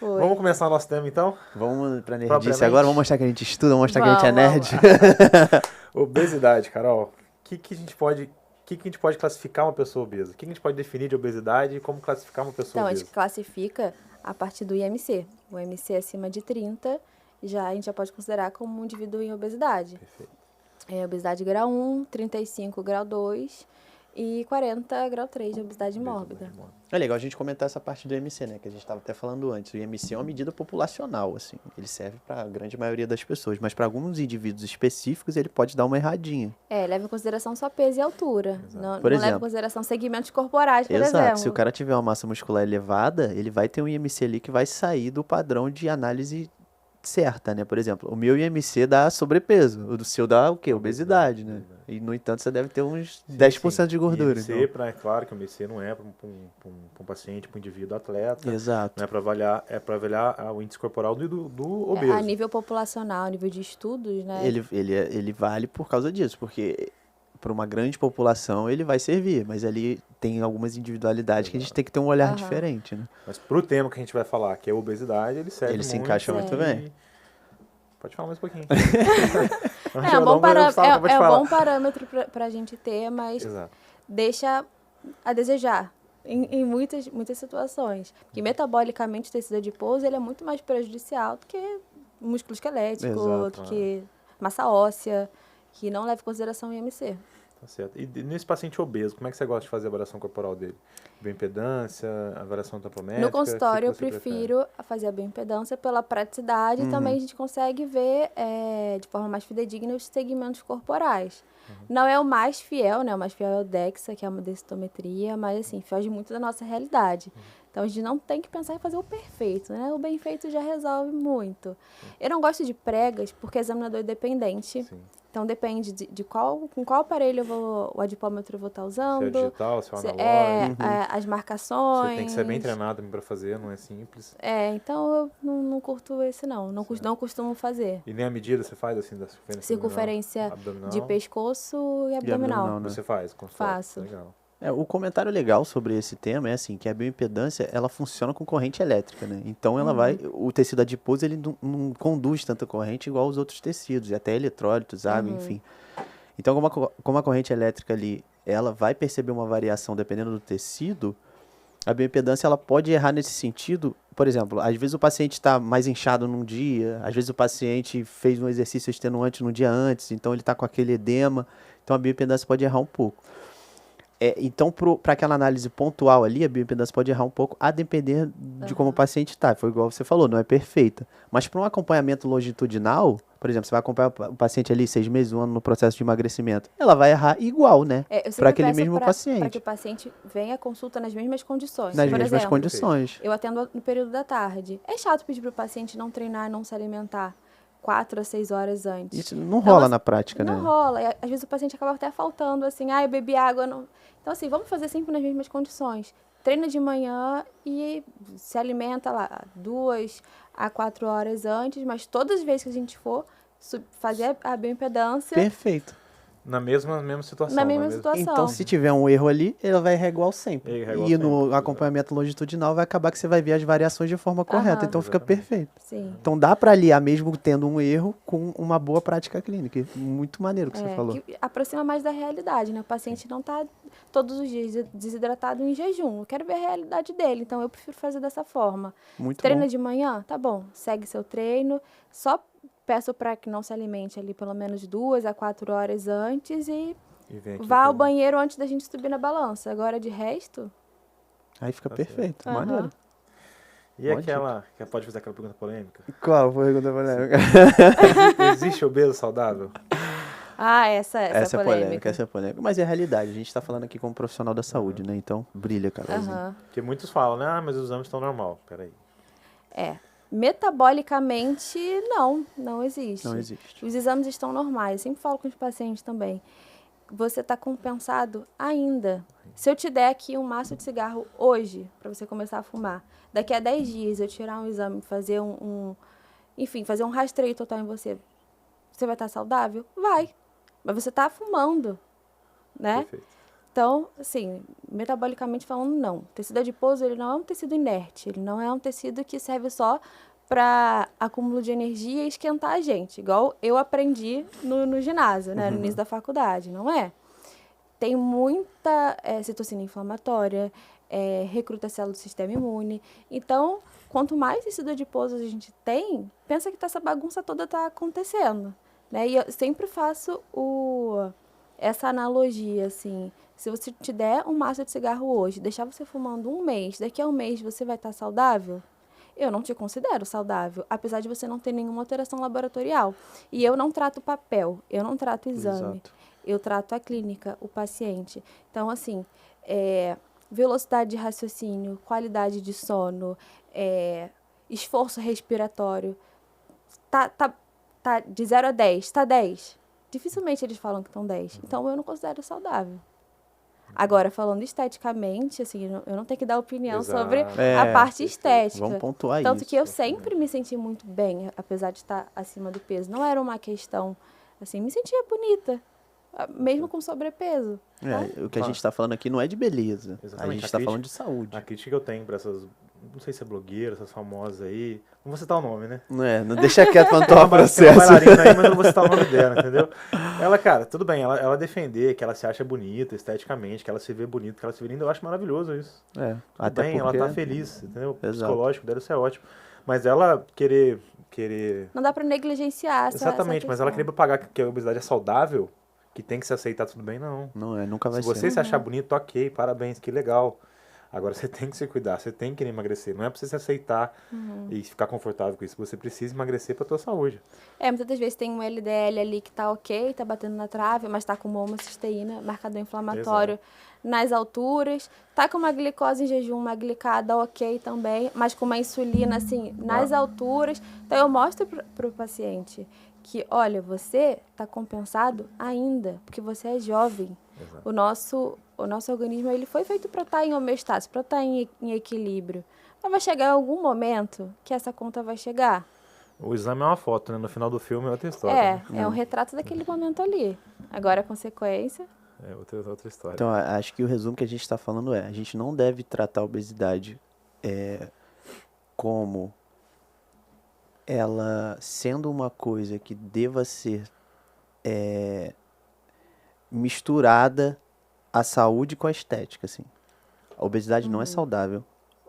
Foi. Vamos começar o nosso tema, então? Vamos pra nerdice Propriamente. agora, vamos mostrar que a gente estuda, vamos mostrar que a gente é Vamos, nerd. Obesidade, Carol. O que a gente pode classificar uma pessoa obesa? O que a gente pode definir de obesidade e como classificar uma pessoa Então, a obesa? gente classifica a partir do IMC. O IMC acima de 30, a gente já pode considerar como um indivíduo em obesidade. Perfeito. Obesidade grau 1, 35 grau 2 e 40 grau 3 de obesidade mórbida. É legal a gente comentar essa parte do IMC, né? Que a gente estava até falando antes. O IMC é uma medida populacional, assim. Ele serve para a grande maioria das pessoas, mas para alguns indivíduos específicos ele pode dar uma erradinha. Leva em consideração só peso e altura. Não Por leva em exemplo. consideração segmentos corporais, por Exato. exemplo. Se o cara tiver uma massa muscular elevada, ele vai ter um IMC ali que vai sair do padrão de análise certa, né? Por exemplo, o meu IMC dá sobrepeso, o do seu dá o quê? Obesidade, né? E, no entanto, você deve ter uns 10% de gordura. IMC, Então. é claro que o IMC não é para um paciente, para um indivíduo atleta. Exato. Não é para avaliar o índice corporal do obeso. A nível populacional, a nível de estudos, né? Ele vale por causa disso, porque para uma grande população ele vai servir, mas ali tem algumas individualidades que a gente tem que ter um olhar diferente, né? Mas pro tema que a gente vai falar, que é obesidade, ele serve Ele muito. se encaixa muito bem. Pode falar mais um pouquinho. É um bom parâmetro para a gente ter, mas Exato. deixa a desejar em muitas situações. Porque metabolicamente o tecido adiposo ele é muito mais prejudicial do que músculo esquelético, Exato, do que massa óssea, que não leva em consideração o IMC. Tá certo. E nesse paciente obeso, como é que você gosta de fazer a avaliação corporal dele? Bioimpedância, avaliação tampométrica? No consultório, eu você prefiro fazer a bioimpedância pela praticidade e também a gente consegue ver de forma mais fidedigna os segmentos corporais. Não é o mais fiel, né? O mais fiel é o DEXA, que é uma densitometria, mas assim, foge muito da nossa realidade. Então, a gente não tem que pensar em fazer o perfeito, né? O bem feito já resolve muito. Eu não gosto de pregas porque é examinador independente. Sim. Então, depende com qual aparelho o adipômetro eu vou estar usando. Se é digital, se é analógico. As marcações. Você tem que ser bem treinado para fazer, não é simples. Então eu não curto esse não. Não costumo fazer. E nem a medida você faz assim da Circunferência abdominal? de pescoço e abdominal. né? Você faz? Faço. Legal. O comentário legal sobre esse tema é assim, que a bioimpedância, ela funciona com corrente elétrica, né? Então ela o tecido adiposo, ele não conduz tanta corrente igual os outros tecidos, e até eletrólitos, água, enfim. Então, como a corrente elétrica ali, ela vai perceber uma variação dependendo do tecido, a bioimpedância, ela pode errar nesse sentido. Por exemplo, às vezes o paciente está mais inchado num dia, às vezes o paciente fez um exercício extenuante no dia antes, então ele está com aquele edema, então a bioimpedância pode errar um pouco. Então, para aquela análise pontual ali, a bioimpedância pode errar um pouco, a depender de como o paciente está. Foi igual você falou, não é perfeita. Mas para um acompanhamento longitudinal, por exemplo, você vai acompanhar o paciente ali 6 meses, um ano no processo de emagrecimento, ela vai errar igual, né? Para aquele mesmo paciente. Para que o paciente venha à consulta nas mesmas condições. Nas por mesmas exemplo, condições. Eu atendo no período da tarde. É chato pedir para o paciente não treinar, não se alimentar 4 a 6 horas antes. Isso não rola na prática, né? Não rola. E, às vezes o paciente acaba até faltando, assim, eu bebi água. Não... Então, assim, vamos fazer sempre nas mesmas condições. Treina de manhã e se alimenta lá 2 a 4 horas antes, mas todas as vezes que a gente for fazer a bioimpedância... Perfeito. Na mesma situação. Na mesma situação. Então, se tiver um erro ali, ela vai errar igual sempre. E no acompanhamento longitudinal vai acabar que você vai ver as variações de forma correta. Então, fica perfeito. Sim. Então, dá para aliar mesmo tendo um erro com uma boa prática clínica. Muito maneiro o que você falou. Que aproxima mais da realidade, né? O paciente não está todos os dias desidratado em jejum. Eu quero ver a realidade dele, então eu prefiro fazer dessa forma. Muito Treina bom. de manhã? Tá bom. Segue seu treino. Só peço para que não se alimente ali pelo menos 2 a 4 horas antes e vá ao banheiro antes da gente subir na balança. Agora, de resto... Aí fica perfeito, maneiro. E aquela... Pode fazer aquela pergunta polêmica? Qual pergunta polêmica? Existe obeso saudável? Essa é polêmica. Essa é polêmica. Mas é a realidade. A gente tá falando aqui como profissional da saúde, né? Então, brilha, Carolzinha. Porque muitos falam, né? Mas os exames estão normal. Peraí. Metabolicamente, não existe. Não existe. Os exames estão normais. Eu sempre falo com os pacientes também. Você está compensado ainda. Se eu te der aqui um maço de cigarro hoje, para você começar a fumar, daqui a 10 dias eu tirar um exame, fazer enfim, fazer um rastreio total em você, você vai estar saudável? Vai. Mas você está fumando, né? Perfeito. Então, assim, metabolicamente falando, não. O tecido adiposo, ele não é um tecido inerte. Ele não é um tecido que serve só para acúmulo de energia e esquentar a gente. Igual eu aprendi no ginásio, né? No início da faculdade. Não é. Tem muita citocina inflamatória, recruta células do sistema imune. Então, quanto mais tecido adiposo a gente tem, pensa que essa bagunça toda está acontecendo. Né? E eu sempre faço essa analogia, assim. Se você te der um maço de cigarro hoje, deixar você fumando um mês, daqui a um mês você vai estar saudável? Eu não te considero saudável, apesar de você não ter nenhuma alteração laboratorial. E eu não trato papel, eu não trato exame. Exato. Eu trato a clínica, o paciente. Então, assim, velocidade de raciocínio, qualidade de sono, esforço respiratório. Tá de 0 a 10, tá 10. Dificilmente eles falam que estão 10. Então, eu não considero saudável. Agora, falando esteticamente, assim, eu não tenho que dar opinião Exato. sobre a parte estética. Vamos pontuar Tanto isso. que eu sempre me senti muito bem, apesar de estar acima do peso. Não era uma questão, assim, me sentia bonita, mesmo com sobrepeso. O que a gente está falando aqui não é de beleza. Exatamente. A gente está falando de saúde. A crítica que eu tenho para essas, não sei se é blogueira, essas famosas aí, não vou citar o nome, né? Não deixa quieto pra não tomar Tem uma processo. bailarina aí, mas eu não vou citar o nome dela, entendeu? Ela, cara, tudo bem, ela defender que ela se acha bonita esteticamente, que ela se vê bonita, que ela se vê linda, eu acho maravilhoso isso. Tudo até bem, porque... ela tá feliz, entendeu? O Exato. psicológico dela, isso é ótimo. Mas ela querer... Não dá pra negligenciar Exatamente, essa mas ela questão. querer pagar que a obesidade é saudável, que tem que se aceitar tudo bem, não. Não é, nunca vai Se ser. você se achar bonito, ok, parabéns, que legal. Agora você tem que se cuidar, você tem que emagrecer. Não é pra você se aceitar e ficar confortável com isso. Você precisa emagrecer pra tua saúde. Muitas das vezes tem um LDL ali que tá ok, tá batendo na trave, mas tá com uma homocisteína, marcador inflamatório nas alturas. Tá com uma glicose em jejum, uma glicada ok também, mas com uma insulina, assim, nas alturas. Então, eu mostro pro paciente que, olha, você tá compensado ainda, porque você é jovem. Exato. O nosso organismo, ele foi feito para estar em homeostase, para estar em equilíbrio. Mas vai chegar algum momento que essa conta vai chegar. O exame é uma foto, né? No final do filme é outra história. né? É um retrato daquele momento ali. Agora, a consequência... É outra história. Então, acho que o resumo que a gente está falando a gente não deve tratar a obesidade como ela sendo uma coisa que deva ser misturada a saúde com a estética, assim. A obesidade não é saudável.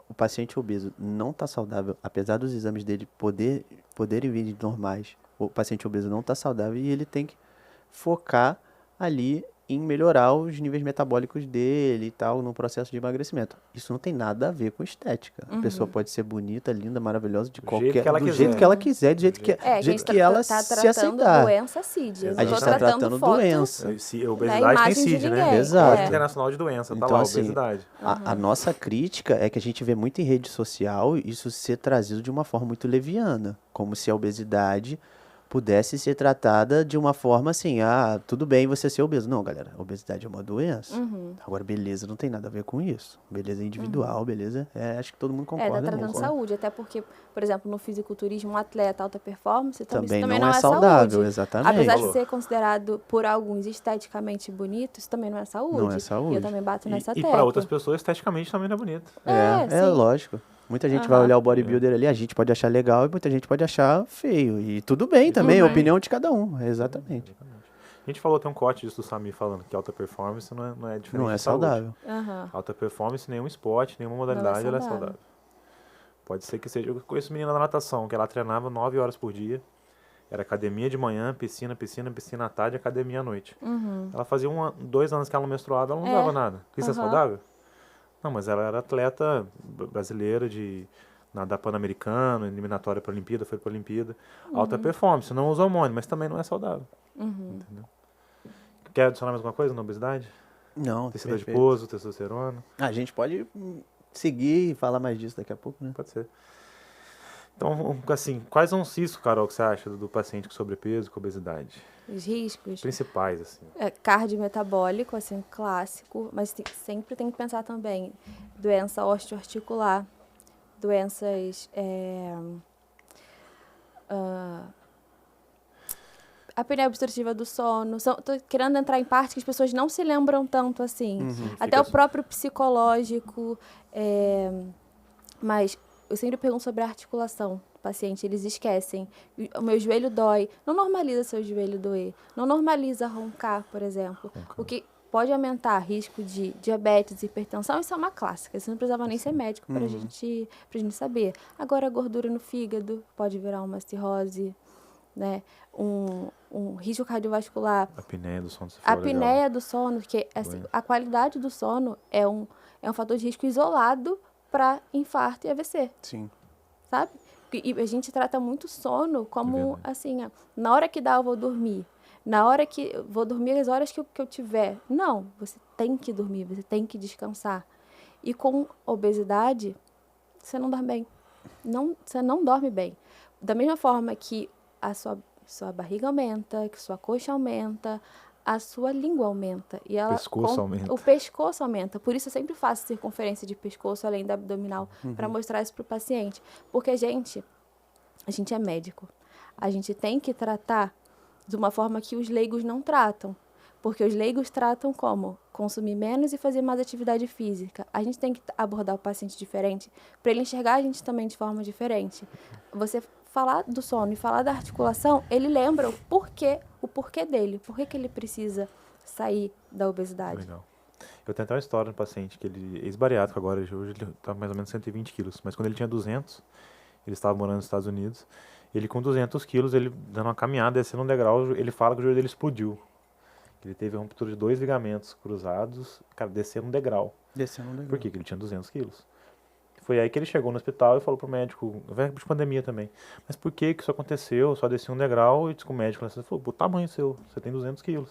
O paciente obeso não está saudável, apesar dos exames dele poderem vir normais. O paciente obeso não está saudável e ele tem que focar ali em melhorar os níveis metabólicos dele e tal, no processo de emagrecimento. Isso não tem nada a ver com estética. A pessoa pode ser bonita, linda, maravilhosa, jeito que ela quiser. jeito que ela quiser, do jeito que ela tá se tratando aceitar. doença CID. A gente está tratando doença. Obesidade tem CID, né? Exato. Internacional de doença, tá Então, lá, assim, obesidade. A nossa crítica é que a gente vê muito em rede social isso ser trazido de uma forma muito leviana, como se a obesidade pudesse ser tratada de uma forma assim, tudo bem você ser obeso. Não, galera, a obesidade é uma doença. Agora, beleza não tem nada a ver com isso. Beleza é individual, beleza, acho que todo mundo concorda. Tá tratando saúde, até porque, por exemplo, no fisiculturismo, um atleta alta performance também não é saudável, saúde. exatamente. Apesar de ser considerado por alguns esteticamente bonito, isso também não é saúde. Não é saúde. E eu também bato nessa E tecla. para outras pessoas, esteticamente também não é bonito. É sim. lógico. Muita gente vai olhar o bodybuilder ali, a gente pode achar legal e muita gente pode achar feio. E tudo bem também, a opinião de cada um. Exatamente. A gente falou, tem um corte disso do Samir falando que alta performance não é diferente Não é de saúde. saudável. Alta performance, nenhum esporte, nenhuma modalidade, ela é saudável. Pode ser que seja. Eu conheço menina da natação, que ela treinava 9 horas por dia. Era academia de manhã, piscina à tarde, academia à noite. Ela fazia 2 anos que ela menstruava, ela não usava nada. Isso é saudável? Não, mas ela era atleta brasileira de nadar pan-americano, eliminatória para a Olimpíada, foi para a Olimpíada. Alta performance, não usa hormônio, mas também não é saudável. Entendeu? Quer adicionar mais alguma coisa na obesidade? Não, Tecido perfeito. adiposo, testosterona? A gente pode seguir e falar mais disso daqui a pouco, né? Pode ser. Então, assim, quais são os riscos, Carol, que você acha do paciente com sobrepeso, com obesidade? Os riscos. Principais, assim. Cardiometabólico, assim, clássico, mas sempre tem que pensar também doença osteoarticular, doenças... apneia obstrutiva do sono. Tô querendo entrar em partes que as pessoas não se lembram tanto assim. Até o próprio psicológico. Mas eu sempre pergunto sobre a articulação do paciente. Eles esquecem. O meu joelho dói. Não normaliza seu joelho doer. Não normaliza roncar, por exemplo. O que pode aumentar risco de diabetes, hipertensão. Isso é uma clássica. Você não precisava nem ser médico pra gente saber. Agora, a gordura no fígado pode virar uma cirrose, né? Um risco cardiovascular. A apneia do sono. A apneia do sono, porque a qualidade do sono é um fator de risco isolado para infarto e AVC. Sim. Sabe? E a gente trata muito sono como, assim, na hora que dá eu vou dormir. Na hora que eu vou dormir, as horas que eu tiver. Não, você tem que dormir, você tem que descansar. E com obesidade, você não dorme bem. Você não dorme bem. Da mesma forma que a sua barriga aumenta, que sua coxa aumenta, a sua língua aumenta. E ela, aumenta. O pescoço aumenta. Por isso eu sempre faço circunferência de pescoço, além da abdominal, para mostrar isso para o paciente. Porque a gente é médico. A gente tem que tratar de uma forma que os leigos não tratam. Porque os leigos tratam como consumir menos e fazer mais atividade física. A gente tem que abordar o paciente diferente para ele enxergar a gente também de forma diferente. Você falar do sono e falar da articulação, ele lembra o porquê dele, por que ele precisa sair da obesidade. Legal. Eu tenho até uma história do paciente, que ele é ex-bariátrico agora, hoje ele está mais ou menos 120 quilos, mas quando ele tinha 200, ele estava morando nos Estados Unidos, ele com 200 quilos, ele dando uma caminhada, descendo um degrau, ele fala que o joelho dele explodiu. Ele teve a ruptura de 2 ligamentos cruzados, cara, descendo um degrau. Por quê? Porque ele tinha 200 quilos. Foi aí que ele chegou no hospital e falou pro médico, de pandemia também, mas por que isso aconteceu? Eu só desci um degrau e disse com o médico, ele falou, o tamanho seu, você tem 200 quilos.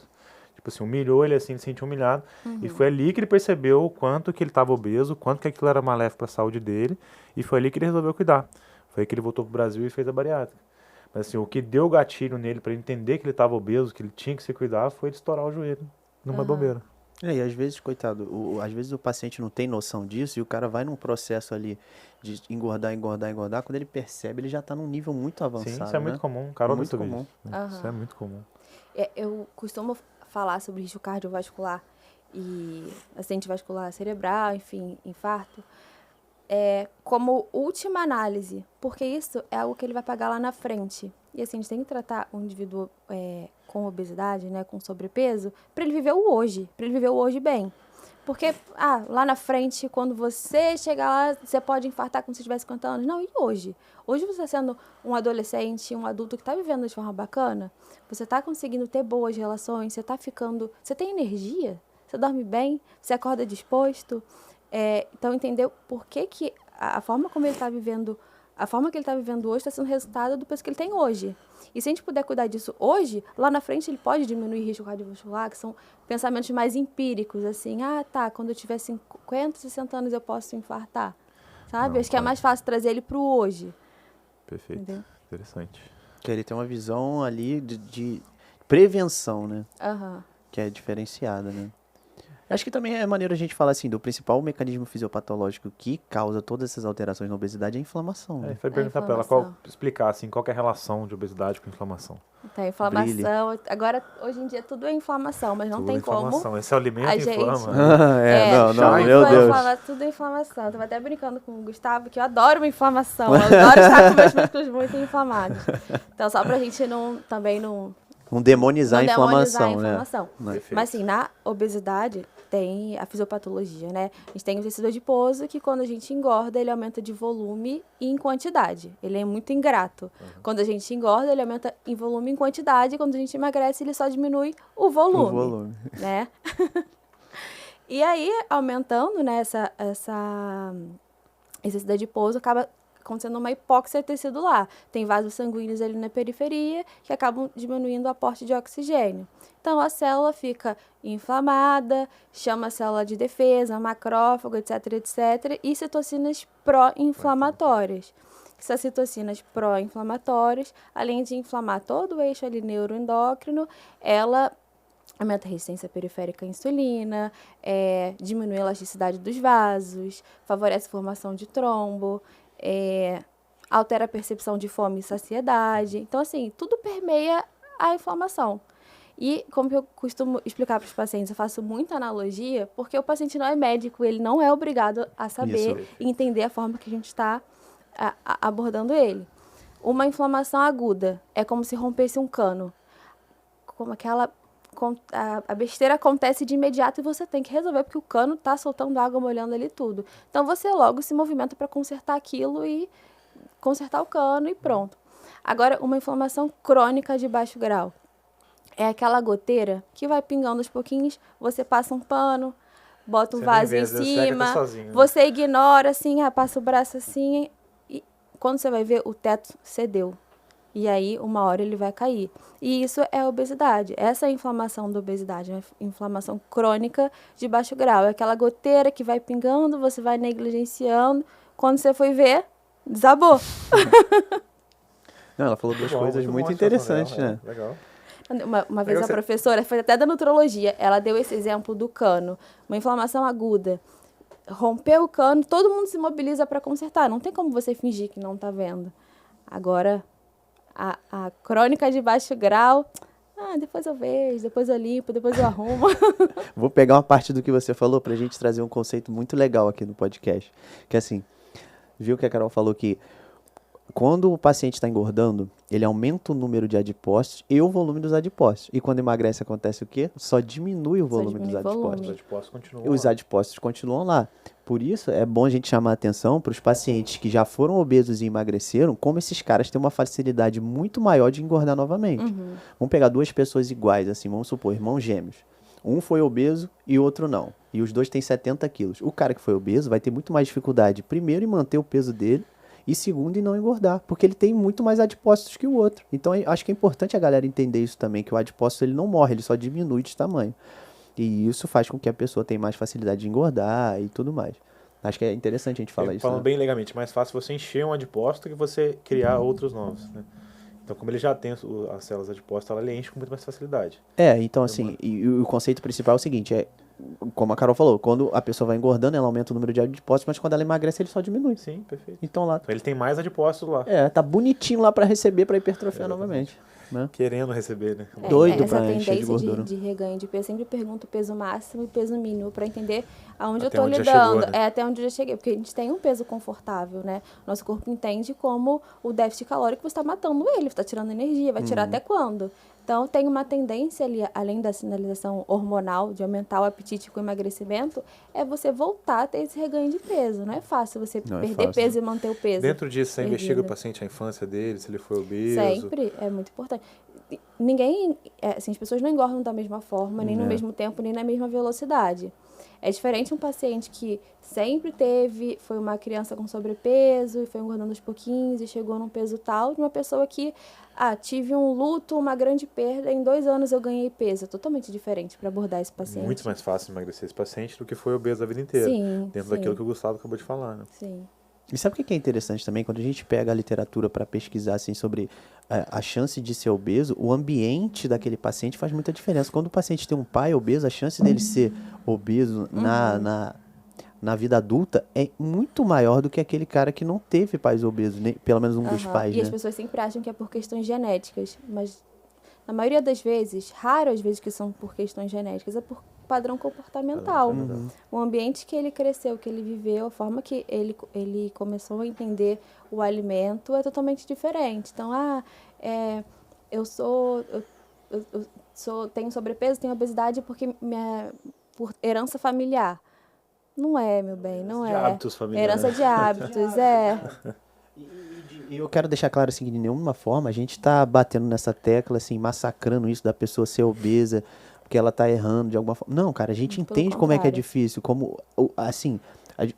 Tipo assim, humilhou ele assim, ele se sentiu humilhado. E foi ali que ele percebeu o quanto que ele estava obeso, o quanto que aquilo era maléfico para a saúde dele, e foi ali que ele resolveu cuidar. Foi aí que ele voltou pro Brasil e fez a bariátrica. Mas assim, o que deu gatilho nele para ele entender que ele estava obeso, que ele tinha que se cuidar, foi ele estourar o joelho numa bobeira. E às vezes, coitado, às vezes o paciente não tem noção disso e o cara vai num processo ali de engordar. Quando ele percebe, ele já está num nível muito avançado. Sim, isso é muito comum. Carol, muito comum. Isso é muito comum. Eu costumo falar sobre risco cardiovascular e acidente vascular cerebral, enfim, infarto, como última análise, porque isso é algo que ele vai pagar lá na frente. E assim, a gente tem que tratar o indivíduo com obesidade, né, com sobrepeso, para ele viver o hoje, bem. Porque, lá na frente, quando você chegar lá, você pode infartar como se tivesse 50 anos. Não, e hoje? Hoje você está sendo um adolescente, um adulto que está vivendo de forma bacana, você está conseguindo ter boas relações, você tem energia, você dorme bem, você acorda disposto. Então, entender por que a forma como ele está vivendo, a forma que ele está vivendo hoje está sendo resultado do peso que ele tem hoje. E se a gente puder cuidar disso hoje, lá na frente ele pode diminuir risco cardiovascular, que são pensamentos mais empíricos, assim, quando eu tiver 50, 60 anos eu posso infartar, sabe? Não, acho que é mais fácil trazer ele para o hoje. Perfeito, entendeu? Interessante. Que ele tem uma visão ali de prevenção, né? Que é diferenciada, né? Acho que também é maneiro a gente falar assim, do principal mecanismo fisiopatológico que causa todas essas alterações na obesidade é a inflamação. Né? Foi perguntar para ela, explicar assim, qual que é a relação de obesidade com inflamação. Tem inflamação. Agora, hoje em dia, tudo é inflamação, mas não tem como. Esse alimento inflama. Meu Deus. Tudo é inflamação. Eu tava até brincando com o Gustavo, que eu adoro uma inflamação. Eu adoro estar com meus músculos muito inflamados. Então, só pra gente não demonizar a inflamação, né? Mas assim, na obesidade tem a fisiopatologia, né? A gente tem o tecido adiposo que quando a gente engorda, ele aumenta de volume e em quantidade. Ele é muito ingrato. Quando a gente engorda, ele aumenta em volume e em quantidade. Quando a gente emagrece, ele só diminui o volume. Né? E aí, aumentando, né, esse tecido adiposo, acaba acontecendo uma hipóxia tecidular. Tem vasos sanguíneos ali na periferia que acabam diminuindo o aporte de oxigênio. Então, a célula fica inflamada, chama a célula de defesa, macrófago, etc., etc., e citocinas pró-inflamatórias. que são citocinas pró-inflamatórias, além de inflamar todo o eixo ali neuroendócrino, ela aumenta a resistência periférica à insulina, diminui a elasticidade dos vasos, favorece a formação de trombo, altera a percepção de fome e saciedade. Então, assim, tudo permeia a inflamação. E, como eu costumo explicar para os pacientes, eu faço muita analogia, porque o paciente não é médico, ele não é obrigado a saber e entender a forma que a gente está abordando ele. Uma inflamação aguda é como se rompesse um cano. Como a besteira acontece de imediato e você tem que resolver, porque o cano está soltando água, molhando ali tudo. Então, você logo se movimenta para consertar aquilo e consertar o cano e pronto. Agora, uma inflamação crônica de baixo grau. É aquela goteira que vai pingando aos pouquinhos, você passa um pano, bota um vaso em cima, você ignora, assim, passa o braço assim, e quando você vai ver, o teto cedeu. E aí, uma hora ele vai cair. E isso é a obesidade. Essa é a inflamação da obesidade, uma inflamação crônica de baixo grau. É aquela goteira que vai pingando, você vai negligenciando, quando você foi ver, desabou. Não, ela falou duas coisas muito interessantes, né? Legal. Uma vez a professora, foi até da nutrologia, ela deu esse exemplo do cano. Uma inflamação aguda. Rompeu o cano, todo mundo se mobiliza para consertar. Não tem como você fingir que não está vendo. Agora, a crônica de baixo grau, depois eu vejo, depois eu limpo, depois eu arrumo. Vou pegar uma parte do que você falou para a gente trazer um conceito muito legal aqui no podcast. Que assim, viu que a Carol falou que quando o paciente está engordando, ele aumenta o número de adipócitos e o volume dos adipócitos. E quando emagrece, acontece o quê? Só diminui o volume dos adipócitos. Os adipócitos continuam lá. Os adipócitos continuam lá. Por isso, é bom a gente chamar a atenção para os pacientes que já foram obesos e emagreceram, como esses caras têm uma facilidade muito maior de engordar novamente. Vamos pegar duas pessoas iguais, assim, vamos supor, irmãos gêmeos. Um foi obeso e o outro não. E os dois têm 70 quilos. O cara que foi obeso vai ter muito mais dificuldade, primeiro, em manter o peso dele, e segundo, em não engordar, porque ele tem muito mais adipócitos que o outro. Então, acho que é importante a galera entender isso também, que o adipócito ele não morre, ele só diminui de tamanho. E isso faz com que a pessoa tenha mais facilidade de engordar e tudo mais. Acho que é interessante a gente falar isso. Falando bem legalmente, mais fácil você encher um adipócito que você criar outros novos, né? Então, como ele já tem as células adipócitas, ela enche com muito mais facilidade. Então assim, e o conceito principal é o seguinte, como a Carol falou, quando a pessoa vai engordando, ela aumenta o número de adipócitos, mas quando ela emagrece, ele só diminui. Sim, perfeito. Então lá... ele tem mais adipócitos lá. Tá bonitinho lá para receber, para hipertrofiar novamente. Né? Querendo receber, né? Doido essa pra encher de gordura. De reganho de peso, eu sempre pergunto o peso máximo e o peso mínimo para entender aonde até eu tô onde lidando. Chegou, né? Até onde eu já cheguei, porque a gente tem um peso confortável, né? Nosso corpo entende como o déficit calórico você está matando ele, você está tirando energia, vai tirar até quando? Então, tem uma tendência ali, além da sinalização hormonal, de aumentar o apetite com o emagrecimento, é você voltar a ter esse reganho de peso. Não é fácil você perder peso e manter o peso. Dentro disso, você investiga o paciente, a infância dele, se ele foi obeso? Sempre, é muito importante. Ninguém, assim, as pessoas não engordam da mesma forma, nem no mesmo tempo, nem na mesma velocidade. É diferente um paciente que sempre foi uma criança com sobrepeso e foi engordando aos pouquinhos e chegou num peso tal, de uma pessoa que, tive um luto, uma grande perda, em 2 anos eu ganhei peso. É totalmente diferente para abordar esse paciente. Muito mais fácil emagrecer esse paciente do que foi obeso a vida inteira. Sim, dentro daquilo que o Gustavo acabou de falar, né? Sim. E sabe o que é interessante também? Quando a gente pega a literatura para pesquisar assim, sobre a chance de ser obeso, o ambiente daquele paciente faz muita diferença. Quando o paciente tem um pai obeso, a chance dele ser obeso na vida adulta é muito maior do que aquele cara que não teve pais obesos, nem, pelo menos um dos pais. E as pessoas sempre acham que é por questões genéticas, mas na maioria das vezes, raro às vezes que são por questões genéticas, é por padrão comportamental. O ambiente que ele cresceu, que ele viveu, a forma que ele começou a entender o alimento é totalmente diferente. Então, tenho sobrepeso, tenho obesidade por herança familiar. Não é, meu bem, não é. Hábitos familiares. Herança de hábitos, E eu quero deixar claro assim, que de nenhuma forma a gente tá batendo nessa tecla, assim, massacrando isso da pessoa ser obesa, porque ela tá errando de alguma forma. Não, cara, a gente entende como é que é difícil, como, assim,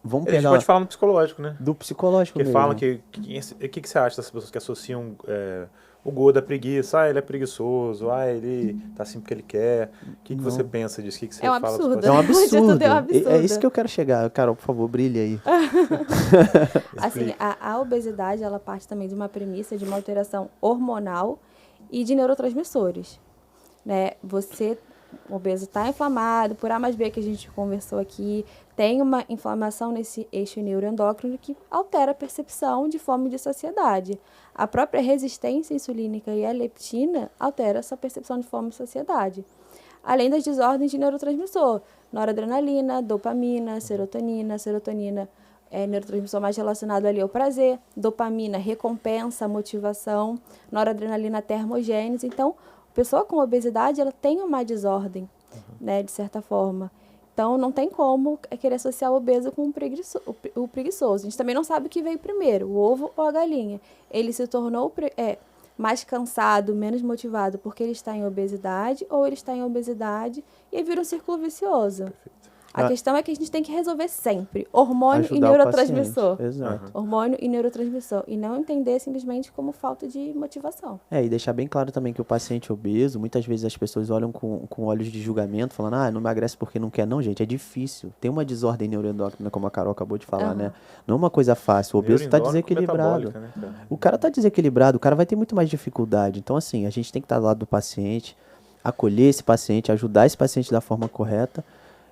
vamos pegar... A gente pode falar no psicológico, né? Do psicológico que mesmo. Fala que você acha dessas pessoas que associam o gol da preguiça, ele é preguiçoso, ele tá assim porque ele quer. O que você pensa disso? O que você É um fala absurdo. É um Antes de tudo, absurdo. é um absurdo. É isso que eu quero chegar. Carol, por favor, brilhe aí. Assim, a obesidade, ela parte também de uma premissa de uma alteração hormonal e de neurotransmissores, né? Você, o obeso, está inflamado, por A mais B que a gente conversou aqui, tem uma inflamação nesse eixo neuroendócrino que altera a percepção de fome e de saciedade. A própria resistência insulínica e a leptina altera essa percepção de fome e saciedade. Além das desordens de neurotransmissor, noradrenalina, dopamina, serotonina é neurotransmissor mais relacionado ali ao prazer, dopamina, recompensa, motivação, noradrenalina, termogênese. Então, a pessoa com obesidade, ela tem uma desordem, né, de certa forma. Então, não tem como querer associar o obeso com o preguiçoso. A gente também não sabe o que veio primeiro, o ovo ou a galinha. Ele se tornou mais cansado, menos motivado porque ele está em obesidade, ou ele está em obesidade e aí vira um círculo vicioso. Perfeito. A questão é que a gente tem que resolver sempre hormônio Ajudar e o neurotransmissor. paciente. Exato. Hormônio e neurotransmissor. E não entender simplesmente como falta de motivação. E deixar bem claro também que o paciente obeso, muitas vezes as pessoas olham com olhos de julgamento, falando, não emagrece porque não quer. Não, gente, é difícil. Tem uma desordem neuroendócrina, como a Carol acabou de falar, né? Não é uma coisa fácil. O obeso está desequilibrado. Né, cara? O cara está desequilibrado, o cara vai ter muito mais dificuldade. Então, assim, a gente tem que estar do lado do paciente, acolher esse paciente, ajudar esse paciente da forma correta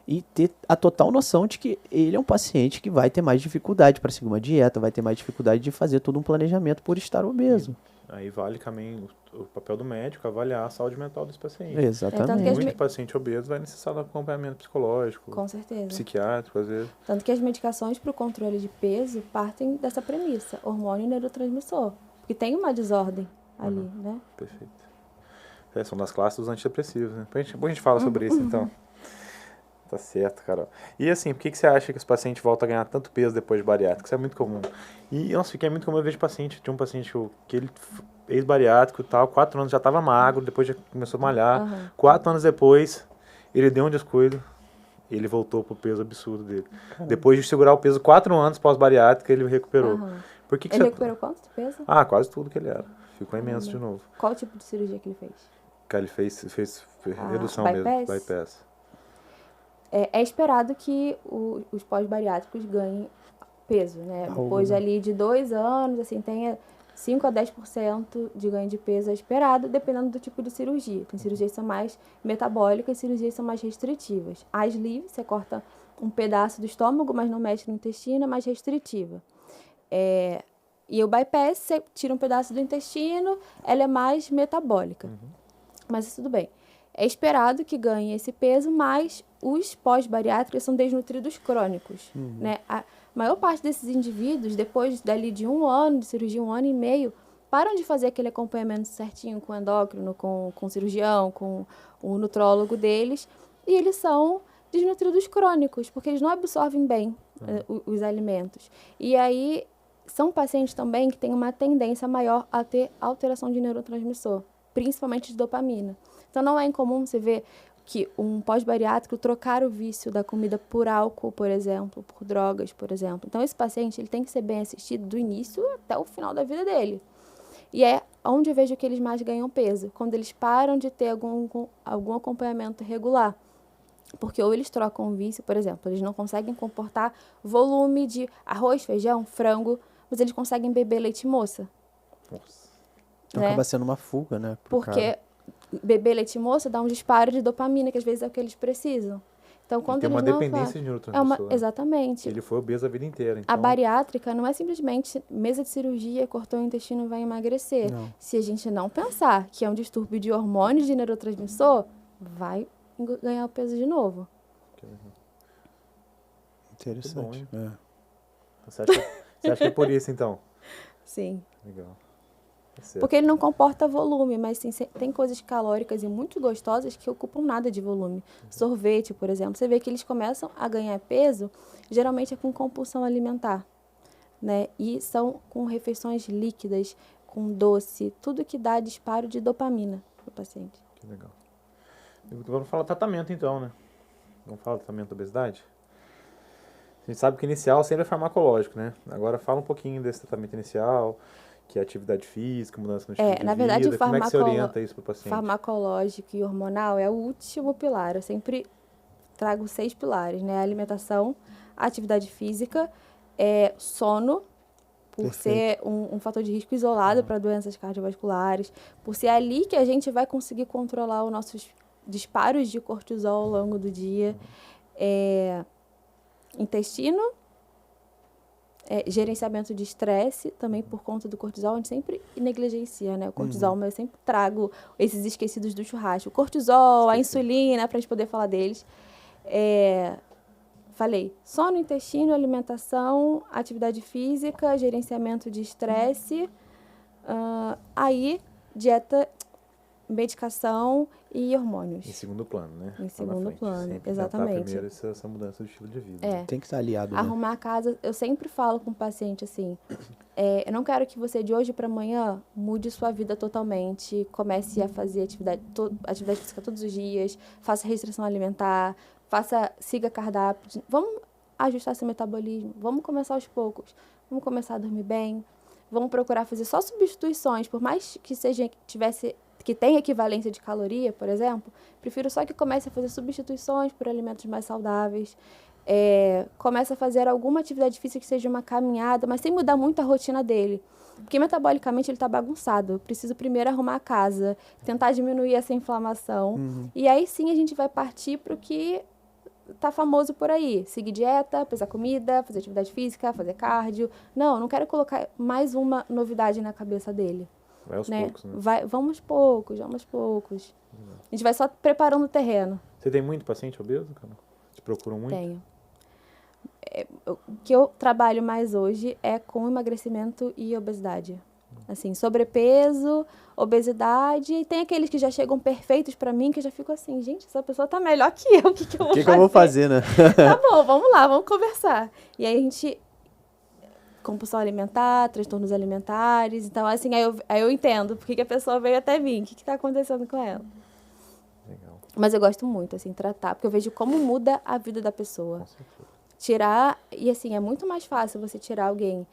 e ter a total noção de que ele é um paciente que vai ter mais dificuldade para seguir uma dieta, vai ter mais dificuldade de fazer todo um planejamento por estar obeso. Aí vale também o papel do médico avaliar a saúde mental desse paciente. Exatamente. Muito paciente obeso vai necessitar de acompanhamento psicológico, Com certeza. psiquiátrico, às vezes. Tanto que as medicações para o controle de peso partem dessa premissa, hormônio e neurotransmissor. Porque tem uma desordem ali, né? Perfeito. São das classes dos antidepressivos, né? Depois a gente fala sobre isso, então. Tá certo, Carol. E assim, por que você acha que os pacientes voltam a ganhar tanto peso depois de bariátrico? Isso é muito comum. E, nossa, que é muito comum eu vejo paciente. Tinha um paciente que ele ex-bariátrico e tal, 4 anos já estava magro, depois já começou a malhar. 4 anos depois, ele deu um descuido, ele voltou pro peso absurdo dele. Depois de segurar o peso 4 anos pós-bariátrica, ele recuperou. Por que ele recuperou quanto de peso? Quase tudo que ele era. Ficou imenso de novo. Qual tipo de cirurgia que ele fez? Que ele fez redução bypass? mesmo, bypass. É esperado que os pós-bariátricos ganhem peso, né? Depois ali de 2 anos, assim, tenha 5 a 10% de ganho de peso é esperado, dependendo do tipo de cirurgia. Tem cirurgias que são mais metabólicas, cirurgias que são mais restritivas. A sleeve, você corta um pedaço do estômago, mas não mexe no intestino, é mais restritiva. E o bypass, você tira um pedaço do intestino, ela é mais metabólica. Mas tudo bem. É esperado que ganhe esse peso, mas os pós-bariátricos são desnutridos crônicos, né? A maior parte desses indivíduos, depois dali de 1 ano de cirurgia, 1 ano e meio, param de fazer aquele acompanhamento certinho com o endócrino, com o cirurgião, com o nutrólogo deles, e eles são desnutridos crônicos, porque eles não absorvem bem os alimentos. E aí, são pacientes também que têm uma tendência maior a ter alteração de neurotransmissor, principalmente de dopamina. Então, não é incomum você ver que um pós-bariátrico trocar o vício da comida por álcool, por exemplo, por drogas, por exemplo. Então, esse paciente ele tem que ser bem assistido do início até o final da vida dele. E é onde eu vejo que eles mais ganham peso, quando eles param de ter algum acompanhamento regular. Porque ou eles trocam o vício, por exemplo, eles não conseguem comportar volume de arroz, feijão, frango, mas eles conseguem beber leite moça. Nossa. Então, acaba sendo uma fuga, né? Porque beber leite moça dá um disparo de dopamina, que às vezes é o que eles precisam. Então, quando tem eles uma não dependência de neurotransmissor. Exatamente. Ele foi obeso a vida inteira. Então... A bariátrica não é simplesmente mesa de cirurgia, cortou o intestino, vai emagrecer. Não. Se a gente não pensar que é um distúrbio de hormônios de neurotransmissor, vai ganhar o peso de novo. Interessante. Bom, você acha que é por isso, então? Sim. Legal. Porque ele não comporta volume, mas sim, tem coisas calóricas e muito gostosas que ocupam nada de volume. Sorvete, por exemplo. Você vê que eles começam a ganhar peso, geralmente é com compulsão alimentar, né? E são com refeições líquidas, com doce, tudo que dá disparo de dopamina para o paciente. Que legal. Vamos falar tratamento, então, né? Vamos falar tratamento da obesidade? A gente sabe que inicial sempre é farmacológico, né? Agora fala um pouquinho desse tratamento inicial. que é atividade física, mudança no estilo de Na verdade, vida. Como é que você orienta isso para o paciente? Farmacológico e hormonal é o último pilar. Eu sempre trago 6 pilares, né? Alimentação, atividade física, sono, por ser um fator de risco isolado para doenças cardiovasculares, por ser ali que a gente vai conseguir controlar os nossos disparos de cortisol ao longo do dia. Intestino, gerenciamento de estresse, também por conta do cortisol, a gente sempre negligencia, né? O cortisol, mas eu sempre trago esses esquecidos do churrasco. O cortisol, a insulina, para a gente poder falar deles. Falei, sono, intestino, alimentação, atividade física, gerenciamento de estresse, aí dieta, medicação e hormônios. Em segundo plano, né? Em segundo plano, sempre exatamente. Primeiro essa mudança de estilo de vida. Tem que estar aliado, né? Arrumar a casa, eu sempre falo com o paciente assim, eu não quero que você de hoje para amanhã mude sua vida totalmente, comece a fazer atividade física todos os dias, faça restrição alimentar, siga cardápio, vamos ajustar seu metabolismo, vamos começar aos poucos, vamos começar a dormir bem, vamos procurar fazer só substituições, por mais que que tenha equivalência de caloria, por exemplo, prefiro só que comece a fazer substituições por alimentos mais saudáveis, comece a fazer alguma atividade física que seja uma caminhada, mas sem mudar muito a rotina dele. Porque metabolicamente ele está bagunçado. Eu preciso primeiro arrumar a casa, tentar diminuir essa inflamação. E aí sim a gente vai partir para o que tá famoso por aí. Seguir dieta, pesar comida, fazer atividade física, fazer cardio. Não quero colocar mais uma novidade na cabeça dele. Vai aos poucos, né? Vamos poucos. A gente vai só preparando o terreno. Você tem muito paciente obeso, cara? Te procuram muito? Tenho. O que eu trabalho mais hoje é com emagrecimento e obesidade. Assim, sobrepeso, obesidade. E tem aqueles que já chegam perfeitos pra mim, que eu já fico assim, gente, essa pessoa tá melhor que eu. O que eu vou fazer? O que eu vou fazer, né? Tá bom, vamos lá, vamos conversar. E aí a gente... compulsão alimentar, transtornos alimentares. Então, assim, aí eu entendo por que a pessoa veio até mim. O que tá acontecendo com ela. Legal. Mas eu gosto muito, assim, tratar. Porque eu vejo como muda a vida da pessoa. Com certeza. Tirar... E, assim, é muito mais fácil você tirar alguém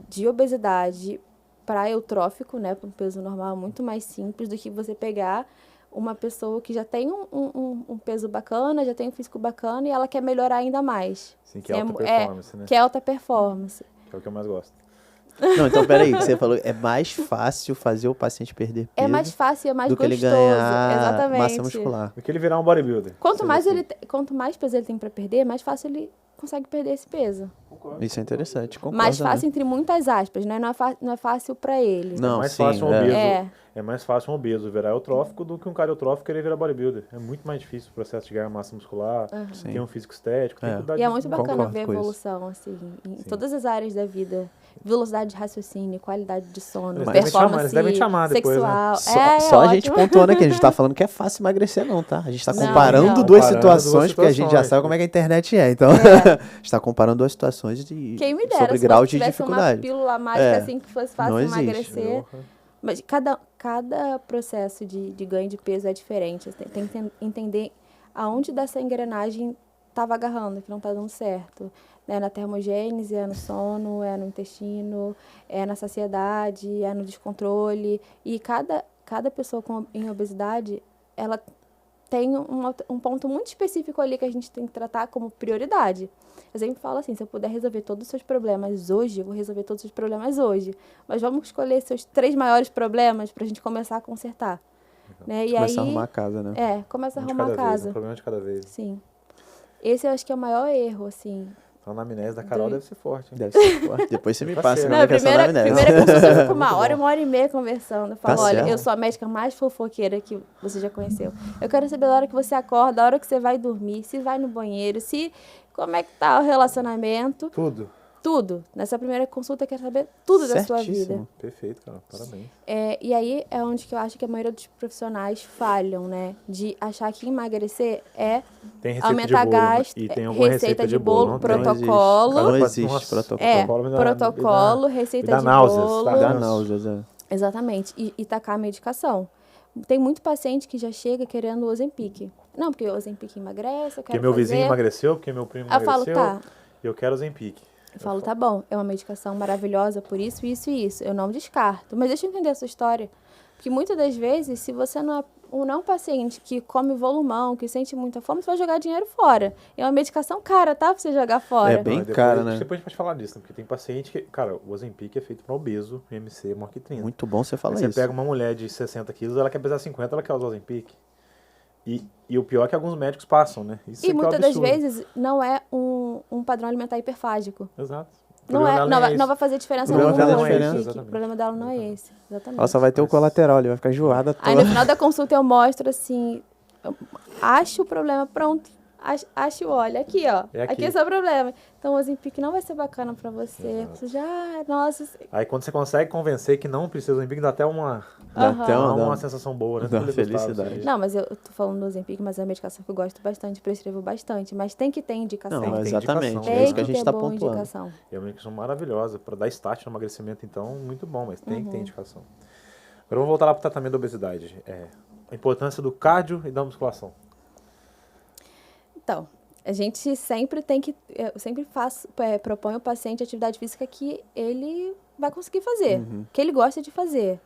de obesidade para eutrófico, né? Para um peso normal, muito mais simples do que você pegar uma pessoa que já tem um peso bacana, já tem um físico bacana e ela quer melhorar ainda mais. Sim, que é alta performance, né? Que é alta performance. Que é o que eu mais gosto. Não, então peraí, que você falou, é mais fácil fazer o paciente perder peso É mais fácil, é mais do que gostoso. ele ganhar Exatamente. massa muscular. Porque ele virar um bodybuilder. Quanto mais peso ele tem para perder, mais fácil ele consegue perder esse peso. Isso é interessante, concordo. Mais fácil entre muitas aspas, né? Não é fácil para ele. Não, É mais sim, fácil um obeso. É Mais fácil um obeso virar eutrófico do que um cara eutrófico querer virar bodybuilder. É muito mais difícil o processo de ganhar massa muscular, ter um físico estético, tem que cuidar E é disso. muito bacana Concordo ver com isso. evolução, assim, em todas as áreas da vida. Velocidade de raciocínio, qualidade de sono, Eles devem performance chamar, eles devem chamar depois, né? sexual. Só a gente ótimo. pontuando aqui, a gente tá falando que é fácil emagrecer não, tá? A gente tá Não, comparando não. duas Comparando situações, duas porque a gente já situações. sabe como é que a internet é. Então, a gente tá comparando duas situações Quem me dera, sobre se grau não de tivesse uma dificuldade. pílula mágica assim que fosse fácil Não existe. emagrecer. Mas cada processo de ganho de peso é diferente. Você tem que entender aonde dessa engrenagem estava agarrando, que não está dando certo. É na termogênese, é no sono, é no intestino, é na saciedade, é no descontrole. E cada pessoa em obesidade, ela tem um ponto muito específico ali que a gente tem que tratar como prioridade. Eu sempre falo assim, se eu puder resolver todos os seus problemas hoje, eu vou resolver todos os seus problemas hoje. Mas vamos escolher seus 3 maiores problemas para a gente começar a consertar. Né? E Começa a aí, arrumar a casa, né? começa a Um de arrumar a cada vez, casa. um problema de cada vez. Sim. Esse eu acho que é o maior erro, assim. Então, a anamnese da Carol deve ser forte, hein? Deve ser forte. Depois você me Tá passa certo. como Não, é que é essa anamnese. primeira consulta eu fico Muito uma hora e meia conversando. Eu falo, Tá olha, certo. eu sou a médica mais fofoqueira que você já conheceu. Eu quero saber da hora que você acorda, da hora que você vai dormir, se vai no banheiro, como é que tá o relacionamento. Tudo. Nessa primeira consulta eu quero saber tudo da sua vida. Certíssimo. Perfeito, cara. Parabéns. E aí é onde que eu acho que a maioria dos profissionais falham, né? De achar que emagrecer é Tem receita aumentar de bolo, né? gasto, E tem alguma receita de bolo, não tem? protocolo. Não Nossa, existe protocolo. Protocolo, me receita dá de náuseas, bolo. tá? Dá náuseas, é. Exatamente. E tacar a medicação. Tem muito paciente que já chega querendo o Ozempic. Não, porque o Ozempic emagrece, eu quero Porque meu vizinho fazer. emagreceu, porque meu primo Aí eu falo, emagreceu. tá. E eu quero Ozempic. Eu falo, tá bom, é uma medicação maravilhosa por isso, isso e isso. Eu não descarto. Mas deixa eu entender a sua história. Porque muitas das vezes, se você não é um paciente que come volumão, que sente muita fome, você vai jogar dinheiro fora. É uma medicação cara, tá? Pra você jogar fora. É bem Não, e cara, né? Depois a gente pode falar disso, né? Porque tem paciente que, cara, o Ozempic é feito para obeso, IMC, maior que 30. Muito bom você Aí falar você isso. pega uma mulher de 60 quilos, ela quer pesar 50, ela quer usar o Ozempic. E o pior é que alguns médicos passam, né? Isso E é que é um muitas das absurdo. vezes não é um padrão alimentar hiperfágico. Exato. O Não, problema dela não esse. vai fazer diferença O problema nenhuma. dela não é esse, O exatamente. problema dela não é esse. Exatamente. Ela só vai ter o colateral, ele vai ficar enjoada Aí no toda. final da consulta eu mostro assim, acho o problema, pronto. Acho, olha, aqui, ó. É aqui. Aqui é o seu problema. Então o Ozempic não vai ser bacana pra você. Exato. Você já, nossa. Aí quando você consegue convencer que não precisa do Ozempic, dá até uma, Dá Aham. até dá uma, uma sensação boa, né? dá uma Fica gostado, felicidade. assim. Não, mas eu tô falando do Ozempic, mas é uma medicação que eu gosto bastante, prescrevo bastante. Mas tem que ter indicação. Não, Tem que ter exatamente. indicação, É né? isso que a gente ter tá boa pontuando. indicação. É uma medicação maravilhosa. Para dar start no emagrecimento, então, muito bom, mas tem que ter indicação. Agora vamos voltar lá para o tratamento da obesidade. A importância do cardio e da musculação. Então, a gente sempre eu sempre proponho ao paciente atividade física que ele vai conseguir fazer, que ele gosta de fazer.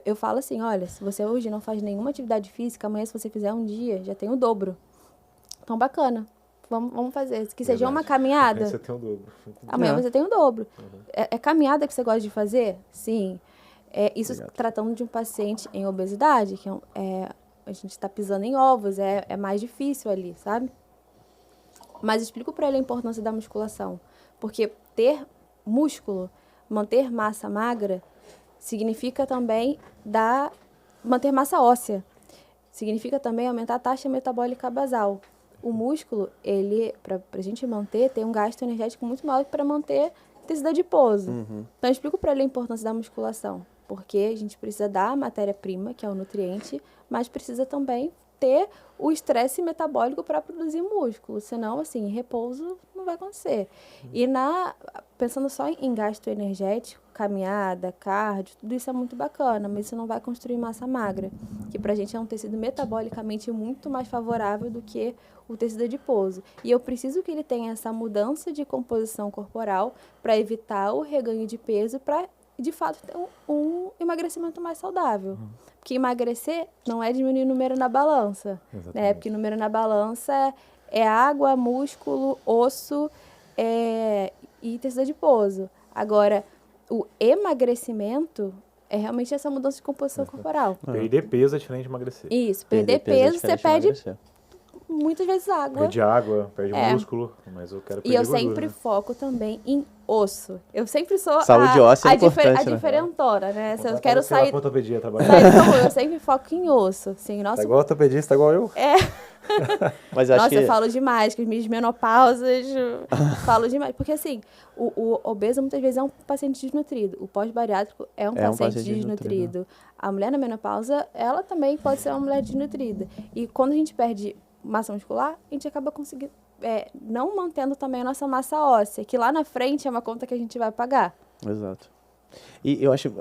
Eu falo assim, olha, se você hoje não faz nenhuma atividade física, amanhã se você fizer um dia, já tem o dobro. Então, bacana. Vamos fazer. Que seja uma caminhada. Você tem o dobro. Amanhã você tem o dobro. É caminhada que você gosta de fazer? Sim. Isso Obrigado. tratando de um paciente em obesidade, que a gente está pisando em ovos, é mais difícil ali, sabe? Mas explico para ele a importância da musculação. Porque ter músculo, manter massa magra, significa também manter massa óssea. Significa também aumentar a taxa metabólica basal. O músculo, para a gente manter, tem um gasto energético muito maior que para manter tecido adiposo. Então, eu explico para ele a importância da musculação. Porque a gente precisa da matéria-prima, que é o nutriente, mas precisa também ter o estresse metabólico para produzir músculo. Senão, assim, repouso não vai acontecer. E pensando só em gasto energético, caminhada, cardio, tudo isso é muito bacana, mas isso não vai construir massa magra, que pra gente é um tecido metabolicamente muito mais favorável do que o tecido adiposo. E eu preciso que ele tenha essa mudança de composição corporal para evitar o reganho de peso, para de fato ter um emagrecimento mais saudável. Porque emagrecer não é diminuir o número na balança, né? Porque o número na balança é água, músculo, osso e tecido adiposo. Agora, o emagrecimento é realmente essa mudança de composição corporal. Perder peso é diferente de emagrecer. Isso, perder peso, você perde muitas vezes água. Perde água, perde músculo, mas eu quero perder E eu gordura, sempre né? foco também em osso. Eu sempre sou Saúde óssea é a importante, né? diferentona, né? Se eu Tá quero você lá sair pra ortopedia trabalhar. eu sempre foco em osso. Assim, nossa, Tá igual ortopedista, tá igual eu. Mas acho nossa, que eu falo demais, que as minhas menopausas, falo demais. Porque assim, o obeso muitas vezes é um paciente desnutrido. O pós-bariátrico é um paciente desnutrido. A mulher na menopausa, ela também pode ser uma mulher desnutrida. E quando a gente perde massa muscular, a gente acaba conseguindo, não mantendo também a nossa massa óssea, que lá na frente é uma conta que a gente vai pagar. Exato. E eu acho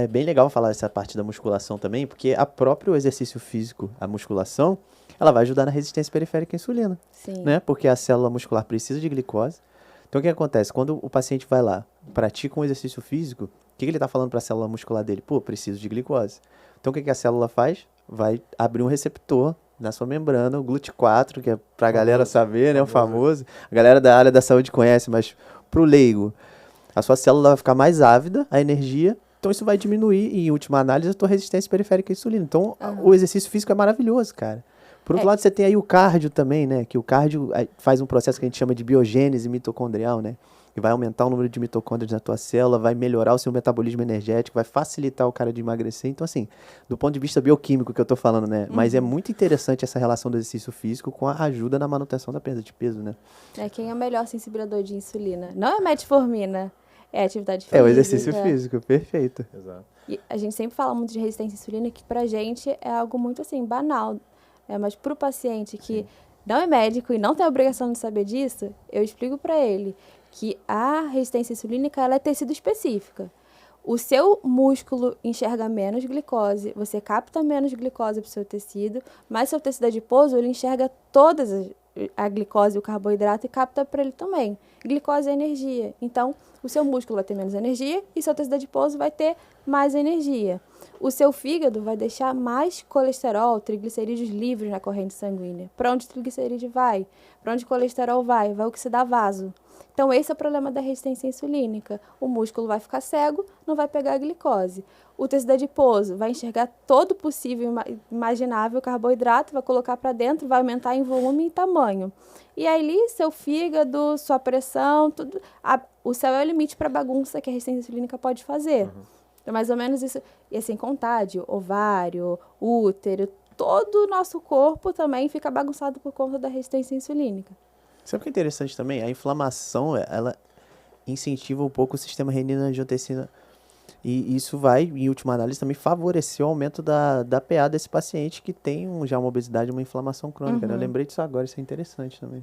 bem legal falar essa parte da musculação também, porque a próprio exercício físico, a musculação, ela vai ajudar na resistência periférica à insulina. Sim. Né? Porque a célula muscular precisa de glicose. Então, o que acontece? Quando o paciente vai lá, pratica um exercício físico, o que ele está falando para a célula muscular dele? Pô, preciso de glicose. Então, o que a célula faz? Vai abrir um receptor na sua membrana, o GLUT4, que é pra galera saber, né? O famoso. A galera da área da saúde conhece, mas pro leigo, a sua célula vai ficar mais ávida, a energia, então isso vai diminuir, e em última análise, a tua resistência periférica à insulina. Então, o exercício físico é maravilhoso, cara. Por outro lado, você tem aí o cardio também, né? Que o cardio faz um processo que a gente chama de biogênese mitocondrial, né? Que vai aumentar o número de mitocôndrias na tua célula, vai melhorar o seu metabolismo energético, vai facilitar o cara de emagrecer. Então, assim, do ponto de vista bioquímico que eu tô falando, né? Mas é muito interessante essa relação do exercício físico com a ajuda na manutenção da perda de peso, né? Quem é o melhor sensibilizador de insulina? Não é metformina, é atividade física. É o exercício físico, perfeito. Exato. E a gente sempre fala muito de resistência à insulina, que pra gente é algo muito, assim, banal. Mas pro paciente que não é médico e não tem a obrigação de saber disso, eu explico pra ele que a resistência insulínica, ela é tecido específica. O seu músculo enxerga menos glicose, você capta menos glicose pro seu tecido, mas seu tecido adiposo, ele enxerga todas a glicose e o carboidrato e capta para ele também. Glicose é energia. Então, o seu músculo vai ter menos energia e seu tecido adiposo vai ter mais energia. O seu fígado vai deixar mais colesterol, triglicerídeos livres na corrente sanguínea. Para onde o triglicerídeo vai? Para onde o colesterol vai? Vai oxidar vaso. Então, esse é o problema da resistência insulínica. O músculo vai ficar cego, não vai pegar a glicose. O tecido adiposo vai enxergar todo possível imaginável carboidrato, vai colocar para dentro, vai aumentar em volume e tamanho. E aí, seu fígado, sua pressão, tudo, o céu é o limite para a bagunça que a resistência insulínica pode fazer. É mais ou menos isso. E sem contar de ovário, útero, todo o nosso corpo também fica bagunçado por conta da resistência insulínica. Sabe o que é interessante também? A inflamação, ela incentiva um pouco o sistema renina-angiotensina. E isso vai, em última análise, também favorecer o aumento da PA desse paciente que tem já uma obesidade, uma inflamação crônica. Né? Eu lembrei disso agora, isso é interessante também.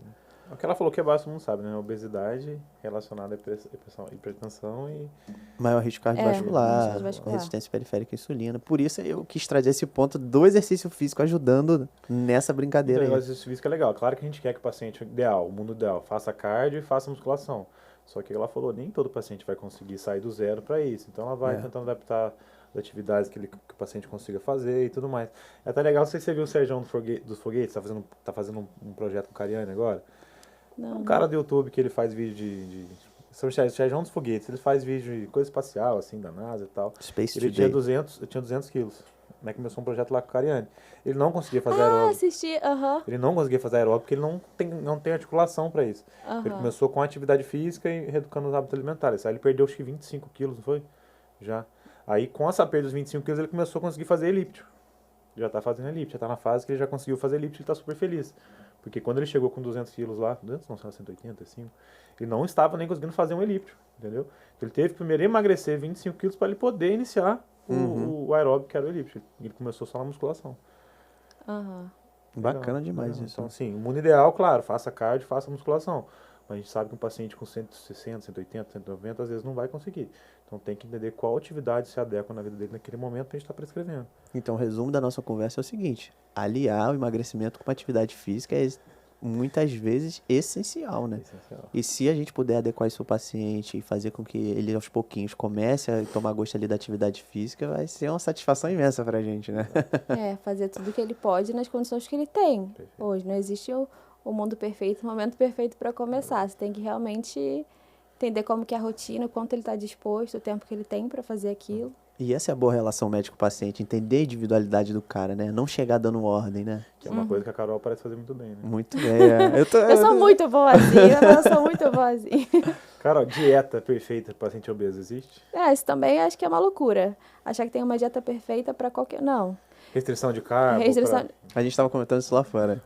O que ela falou que é básico, todo mundo sabe, né? Obesidade relacionada à hipertensão e... Maior risco cardiovascular, resistência periférica à insulina. Por isso eu quis trazer esse ponto do exercício físico ajudando nessa brincadeira aí. O exercício físico é legal. Claro que a gente quer que o paciente ideal, o mundo ideal, faça cardio e faça musculação. Só que ela falou, nem todo paciente vai conseguir sair do zero para isso. Então ela vai tentando adaptar as atividades que o paciente consiga fazer e tudo mais. É até legal, não sei se você viu o Sérgio dos Foguetes, tá fazendo um projeto com o Cariani agora. Não. Um cara do YouTube que ele faz vídeo São Sérgio dos Foguetes, ele faz vídeo de coisa espacial, assim, da NASA e tal. Space ele Today. tinha 200 quilos. Né, começou um projeto lá com o Cariani. Ele não conseguia fazer aeróbico. Assisti, Ele não conseguia fazer aeróbico porque ele não tem articulação para isso. Ele começou com atividade física e reeducando os hábitos alimentares. Aí ele perdeu acho que 25 quilos, não foi? Já. Aí com essa perda dos 25 quilos ele começou a conseguir fazer elíptico. Já tá fazendo elíptico, já tá na fase que ele já conseguiu fazer elíptico, ele tá super feliz. Porque quando ele chegou com 200 quilos lá, 200 não, 180, assim, ele não estava nem conseguindo fazer um elíptico, entendeu? Ele teve que primeiro emagrecer 25 quilos para ele poder iniciar o aeróbico, que era o elíptico. Ele começou só na musculação. Bacana demais isso. Então, assim, o mundo ideal, claro, faça cardio, faça musculação. Mas a gente sabe que um paciente com 160, 180, 190, às vezes não vai conseguir. Então tem que entender qual atividade se adequa na vida dele naquele momento que a gente está prescrevendo. Então o resumo da nossa conversa é o seguinte: aliar o emagrecimento com uma atividade física é muitas vezes essencial, né? Essencial. E se a gente puder adequar isso ao paciente e fazer com que ele aos pouquinhos comece a tomar gosto ali da atividade física, vai ser uma satisfação imensa pra gente, né? Fazer tudo que ele pode nas condições que ele tem. Perfeito. Hoje não existe o mundo perfeito, o momento perfeito para começar. Você tem que realmente entender como que é a rotina, o quanto ele está disposto, o tempo que ele tem para fazer aquilo. E essa é a boa relação médico-paciente, entender a individualidade do cara, né? Não chegar dando ordem, né? Que é uma coisa que a Carol parece fazer muito bem, né? Muito bem. Eu sou muito boazinha, eu sou muito boazinha. Carol, dieta perfeita para paciente obeso existe? Isso também acho que é uma loucura. Achar que tem uma dieta perfeita para qualquer... Não. Restrição de carbo? Restrição... A gente estava comentando isso lá fora.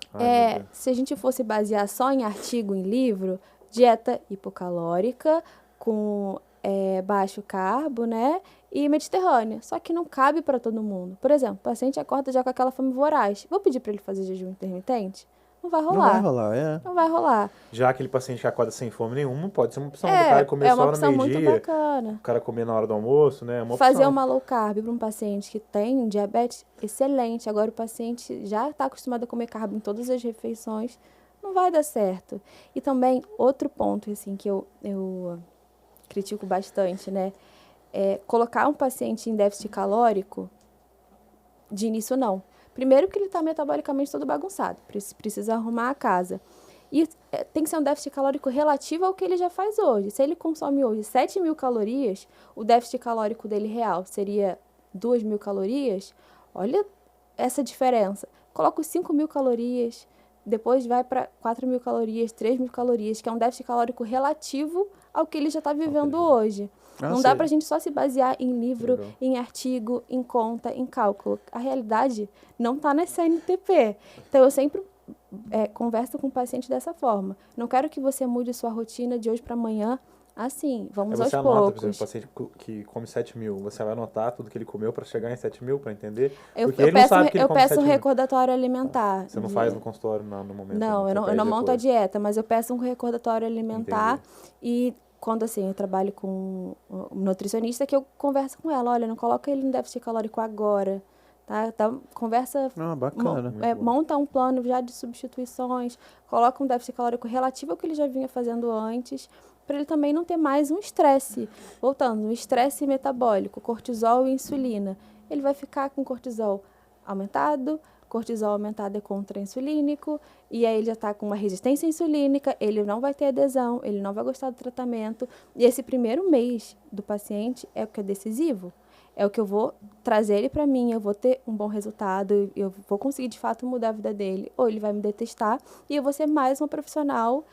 Se a gente fosse basear só em artigo, em livro, dieta hipocalórica, com baixo carbo, né? E mediterrânea. Só que não cabe para todo mundo. Por exemplo, o paciente acorda já com aquela fome voraz. Vou pedir para ele fazer jejum intermitente? Não vai rolar. Não vai rolar, Não vai rolar. Já aquele paciente que acorda sem fome nenhuma, pode ser uma opção do cara comer só no meio-dia. Muito bacana. O cara comer na hora do almoço, né? Fazer uma low carb para um paciente que tem diabetes, excelente. Agora o paciente já está acostumado a comer carbo em todas as refeições, não vai dar certo. E também, outro ponto, assim, que eu critico bastante, né? Colocar um paciente em déficit calórico, de início não. Primeiro porque ele está metabolicamente todo bagunçado, precisa arrumar a casa. E tem que ser um déficit calórico relativo ao que ele já faz hoje. Se ele consome hoje 7.000 calorias, o déficit calórico dele real seria 2.000 calorias. Olha essa diferença. Coloca os 5.000 calorias, depois vai para 4.000 calorias, 3.000 calorias, que é um déficit calórico relativo ao que ele já está vivendo hoje. Não dá pra gente só se basear em livro, em artigo, em conta, em cálculo. A realidade não tá na CNTP. Então, eu sempre converso com o paciente dessa forma. Não quero que você mude sua rotina de hoje para amanhã assim. Vamos aos poucos. Por exemplo, o paciente que come 7.000, você vai anotar tudo que ele comeu para chegar em 7.000, para entender? Eu peço um recordatório alimentar. Você não faz no consultório no momento? Não, eu não monto a dieta, mas eu peço um recordatório alimentar. E quando, assim, eu trabalho com um nutricionista, que eu converso com ela, olha, não coloca ele em déficit calórico agora, tá? Conversa, Bacana. monta um plano já de substituições, coloca um déficit calórico relativo ao que ele já vinha fazendo antes, para ele também não ter mais um estresse. Voltando, um estresse metabólico, cortisol e insulina. Ele vai ficar com cortisol aumentado é contra-insulínico, e aí ele já está com uma resistência insulínica, ele não vai ter adesão, ele não vai gostar do tratamento. E esse primeiro mês do paciente é o que é decisivo. É o que eu vou trazer ele para mim, eu vou ter um bom resultado, eu vou conseguir de fato mudar a vida dele, ou ele vai me detestar, e eu vou ser mais uma profissional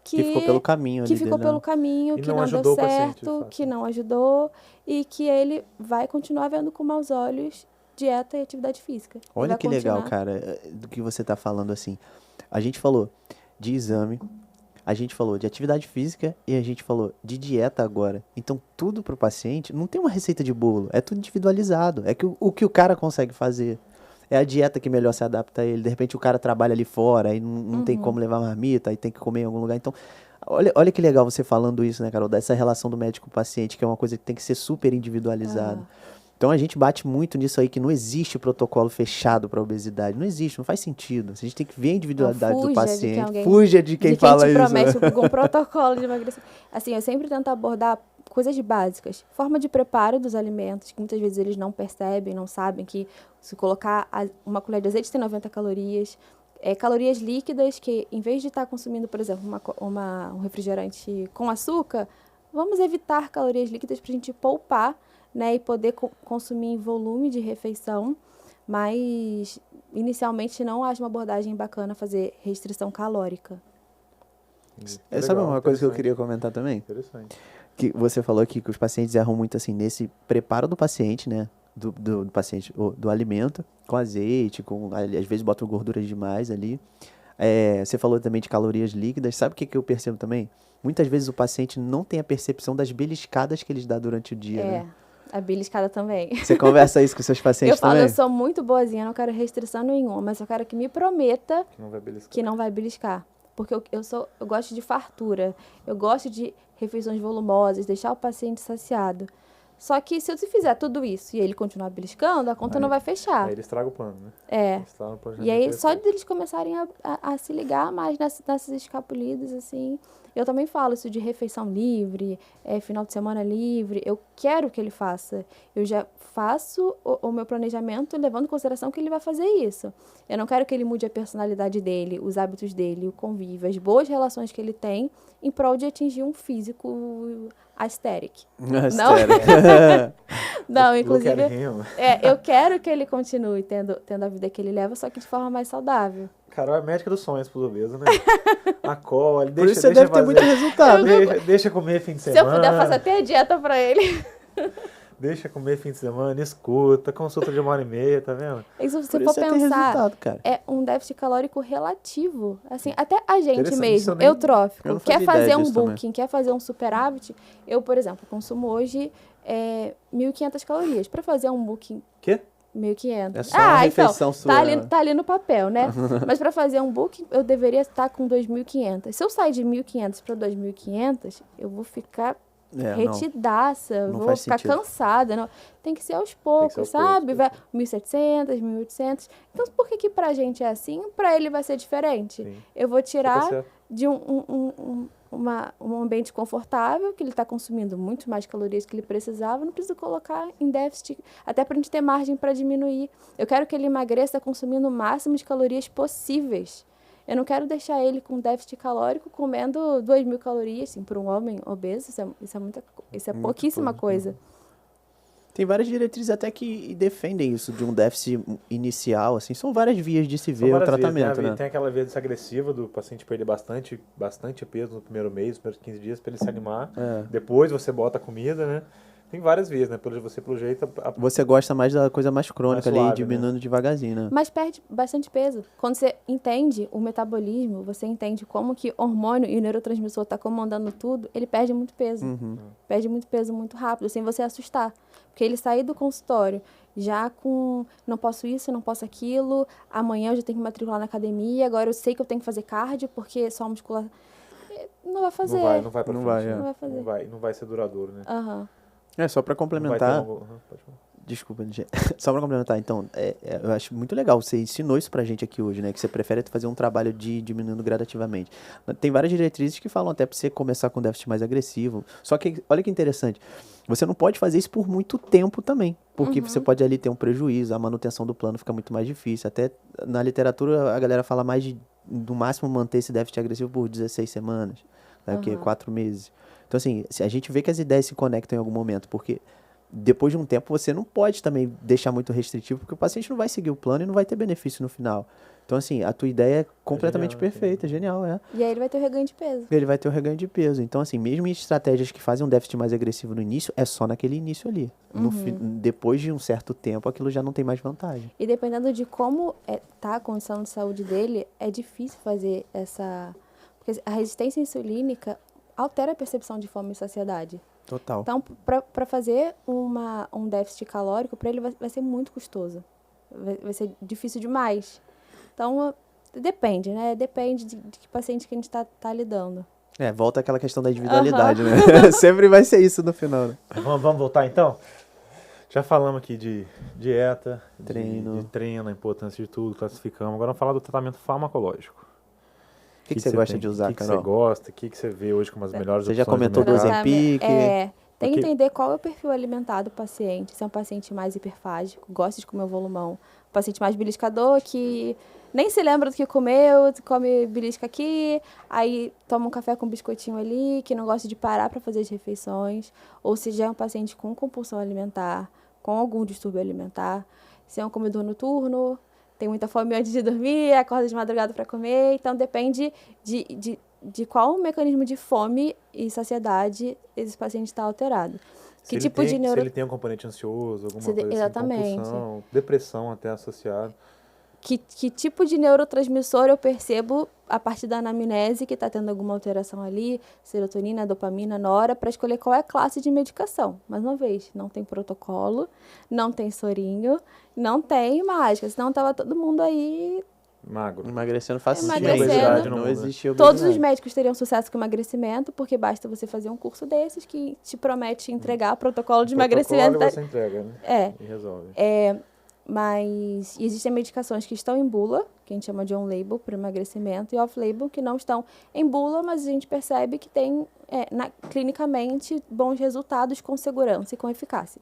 que ficou pelo caminho. Que ficou pelo caminho, que não deu certo, que não ajudou, e que ele vai continuar vendo com maus olhos dieta e atividade física. Olha que legal, cara, do que você tá falando assim. A gente falou de exame, a gente falou de atividade física e a gente falou de dieta agora. Então, tudo pro paciente, não tem uma receita de bolo, é tudo individualizado. É que o que o cara consegue fazer. É a dieta que melhor se adapta a ele. De repente, o cara trabalha ali fora, aí não tem como levar marmita, aí tem que comer em algum lugar. Então, olha que legal você falando isso, né, Carol? Dessa relação do médico-paciente, que é uma coisa que tem que ser super individualizada. Então a gente bate muito nisso aí, que não existe protocolo fechado para obesidade. Não existe, não faz sentido. A gente tem que ver a individualidade do paciente. Fuja de quem fala isso. Promete algum protocolo de emagrecimento. Assim, eu sempre tento abordar coisas básicas. Forma de preparo dos alimentos, que muitas vezes eles não percebem, não sabem que se colocar uma colher de azeite tem 90 calorias. Calorias líquidas, que em vez de estar consumindo, por exemplo, um refrigerante com açúcar, vamos evitar calorias líquidas para a gente poupar, né, e poder consumir em volume de refeição, mas inicialmente não acho uma abordagem bacana fazer restrição calórica. Sabe uma coisa que eu queria comentar também? Interessante. Que você falou aqui que os pacientes erram muito assim nesse preparo do paciente, né? Do paciente, do alimento, com azeite, às vezes botam gorduras demais ali. Você falou também de calorias líquidas. Sabe o que eu percebo também? Muitas vezes o paciente não tem a percepção das beliscadas que eles dão durante o dia, né? A beliscada também. Você conversa isso com seus pacientes também? Eu sou muito boazinha, não quero restrição nenhuma, mas eu quero que me prometa que não vai beliscar. Porque eu gosto de fartura, eu gosto de refeições volumosas, deixar o paciente saciado. Só que se eu fizer tudo isso e ele continuar beliscando, a conta não vai fechar. Aí ele estraga o plano, né? E aí só de eles começarem a se ligar mais nessas escapulidas, assim. Eu também falo isso de refeição livre, final de semana livre. Eu quero que ele faça. Eu já faço o meu planejamento levando em consideração que ele vai fazer isso. Eu não quero que ele mude a personalidade dele, os hábitos dele, o convívio, as boas relações que ele tem, em prol de atingir um físico aesthetic. Não, inclusive, eu quero que ele continue tendo a vida que ele leva, só que de forma mais saudável. Carol é médica dos sonhos pros obesos, né? Acolhe, Por isso você deve ter muito resultado. Deixa comer fim de semana. Se eu puder fazer até a dieta pra ele. Deixa comer fim de semana, escuta, consulta de 1h30, tá vendo? Se você for pensar, é um déficit calórico relativo. Assim, até a gente mesmo, eutrófico, quer fazer um booking, quer fazer um superávit. Eu, por exemplo, consumo hoje 1.500 calorias. Para fazer um booking... Quê? 1.500. É só uma refeição sua. Tá ali no papel, né? Mas para fazer um booking, eu deveria estar com 2.500. Se eu sair de 1.500 para 2.500, eu vou ficar retidaça, vou ficar cansada. Não. Tem que ser aos poucos, sabe? Vai 1.700, 1.800. Então, por que pra gente é assim? Pra ele vai ser diferente. Sim. Eu vou tirar de um ambiente confortável, que ele está consumindo muito mais calorias que ele precisava, não precisa colocar em déficit, até para a gente ter margem para diminuir. Eu quero que ele emagreça consumindo o máximo de calorias possíveis. Eu não quero deixar ele com déficit calórico comendo 2.000 calorias, assim, para um homem obeso, isso é pouquíssima coisa. Tem várias diretrizes até que defendem isso de um déficit inicial, assim, são várias vias de se ver o tratamento, né? Tem aquela via agressiva do paciente perder bastante peso no primeiro mês, nos primeiros 15 dias, para ele se animar. Depois você bota a comida, né? Tem várias vias, né? Pelo jeito... Você gosta mais da coisa mais crônica mais suave, ali, diminuindo devagarzinho, né? Mas perde bastante peso. Quando você entende o metabolismo, você entende como que hormônio e o neurotransmissor tá comandando tudo, ele perde muito peso. Perde muito peso muito rápido, sem você assustar. Porque ele sair do consultório já com não posso isso, não posso aquilo, amanhã eu já tenho que matricular na academia, agora eu sei que eu tenho que fazer cardio, porque só musculação... Não vai fazer. Não vai fazer. Não vai ser duradouro, né? Só para complementar, Desculpa, só para complementar, então, eu acho muito legal, você ensinou isso pra gente aqui hoje, né, que você prefere fazer um trabalho de diminuindo gradativamente. Tem várias diretrizes que falam até pra você começar com déficit mais agressivo, só que, olha que interessante, você não pode fazer isso por muito tempo também, porque você pode ali ter um prejuízo, a manutenção do plano fica muito mais difícil, até na literatura a galera fala mais de, no máximo, manter esse déficit agressivo por 16 semanas, né, que 4 meses. Então, assim, a gente vê que as ideias se conectam em algum momento, porque depois de um tempo você não pode também deixar muito restritivo, porque o paciente não vai seguir o plano e não vai ter benefício no final. Então, assim, a tua ideia é completamente perfeita, genial, E aí ele vai ter o reganho de peso. Ele vai ter o reganho de peso. Então, assim, mesmo em estratégias que fazem um déficit mais agressivo no início, é só naquele início ali. Depois de um certo tempo, aquilo já não tem mais vantagem. E dependendo de como tá a condição de saúde dele, é difícil fazer porque a resistência insulínica altera a percepção de fome e saciedade. Total. Então, para fazer um déficit calórico, para ele vai ser muito custoso. Vai ser difícil demais. Então, depende, né? Depende de que paciente que a gente tá lidando. Volta aquela questão da individualidade, né? Sempre vai ser isso no final, né? Vamos voltar, então? Já falamos aqui de dieta, treino, de treino, a importância de tudo, classificamos. Agora vamos falar do tratamento farmacológico. O que você gosta de usar, Carol? O que você gosta? O que você vê hoje como as melhores opções? Você já comentou do Ozempic? Tem que entender qual é o perfil alimentar do paciente. Se é um paciente mais hiperfágico, gosta de comer o volumão. Um paciente mais beliscador, que nem se lembra do que comeu, come belisca aqui, aí toma um café com biscoitinho ali, que não gosta de parar para fazer as refeições. Ou se já é um paciente com compulsão alimentar, com algum distúrbio alimentar. Se é um comedor noturno, tem muita fome antes de dormir, acorda de madrugada para comer. Então, depende de qual mecanismo de fome e saciedade esse paciente está alterado. Se ele tem um componente ansioso, alguma coisa exatamente. assim, compulsão, depressão até associado. Que tipo de neurotransmissor eu percebo a partir da anamnese que está tendo alguma alteração ali, serotonina, dopamina, nora, para escolher qual é a classe de medicação. Mais uma vez, não tem protocolo, não tem sorinho, não tem mágica, senão estava todo mundo aí... Magro. Emagrecendo facilmente. Não existe obesidade. Todos os médicos teriam sucesso com emagrecimento, porque basta você fazer um curso desses que te promete entregar protocolo de emagrecimento. Você entrega, né? E resolve. Mas existem medicações que estão em bula, que a gente chama de on-label para emagrecimento, e off-label que não estão em bula, mas a gente percebe que tem clinicamente bons resultados com segurança e com eficácia.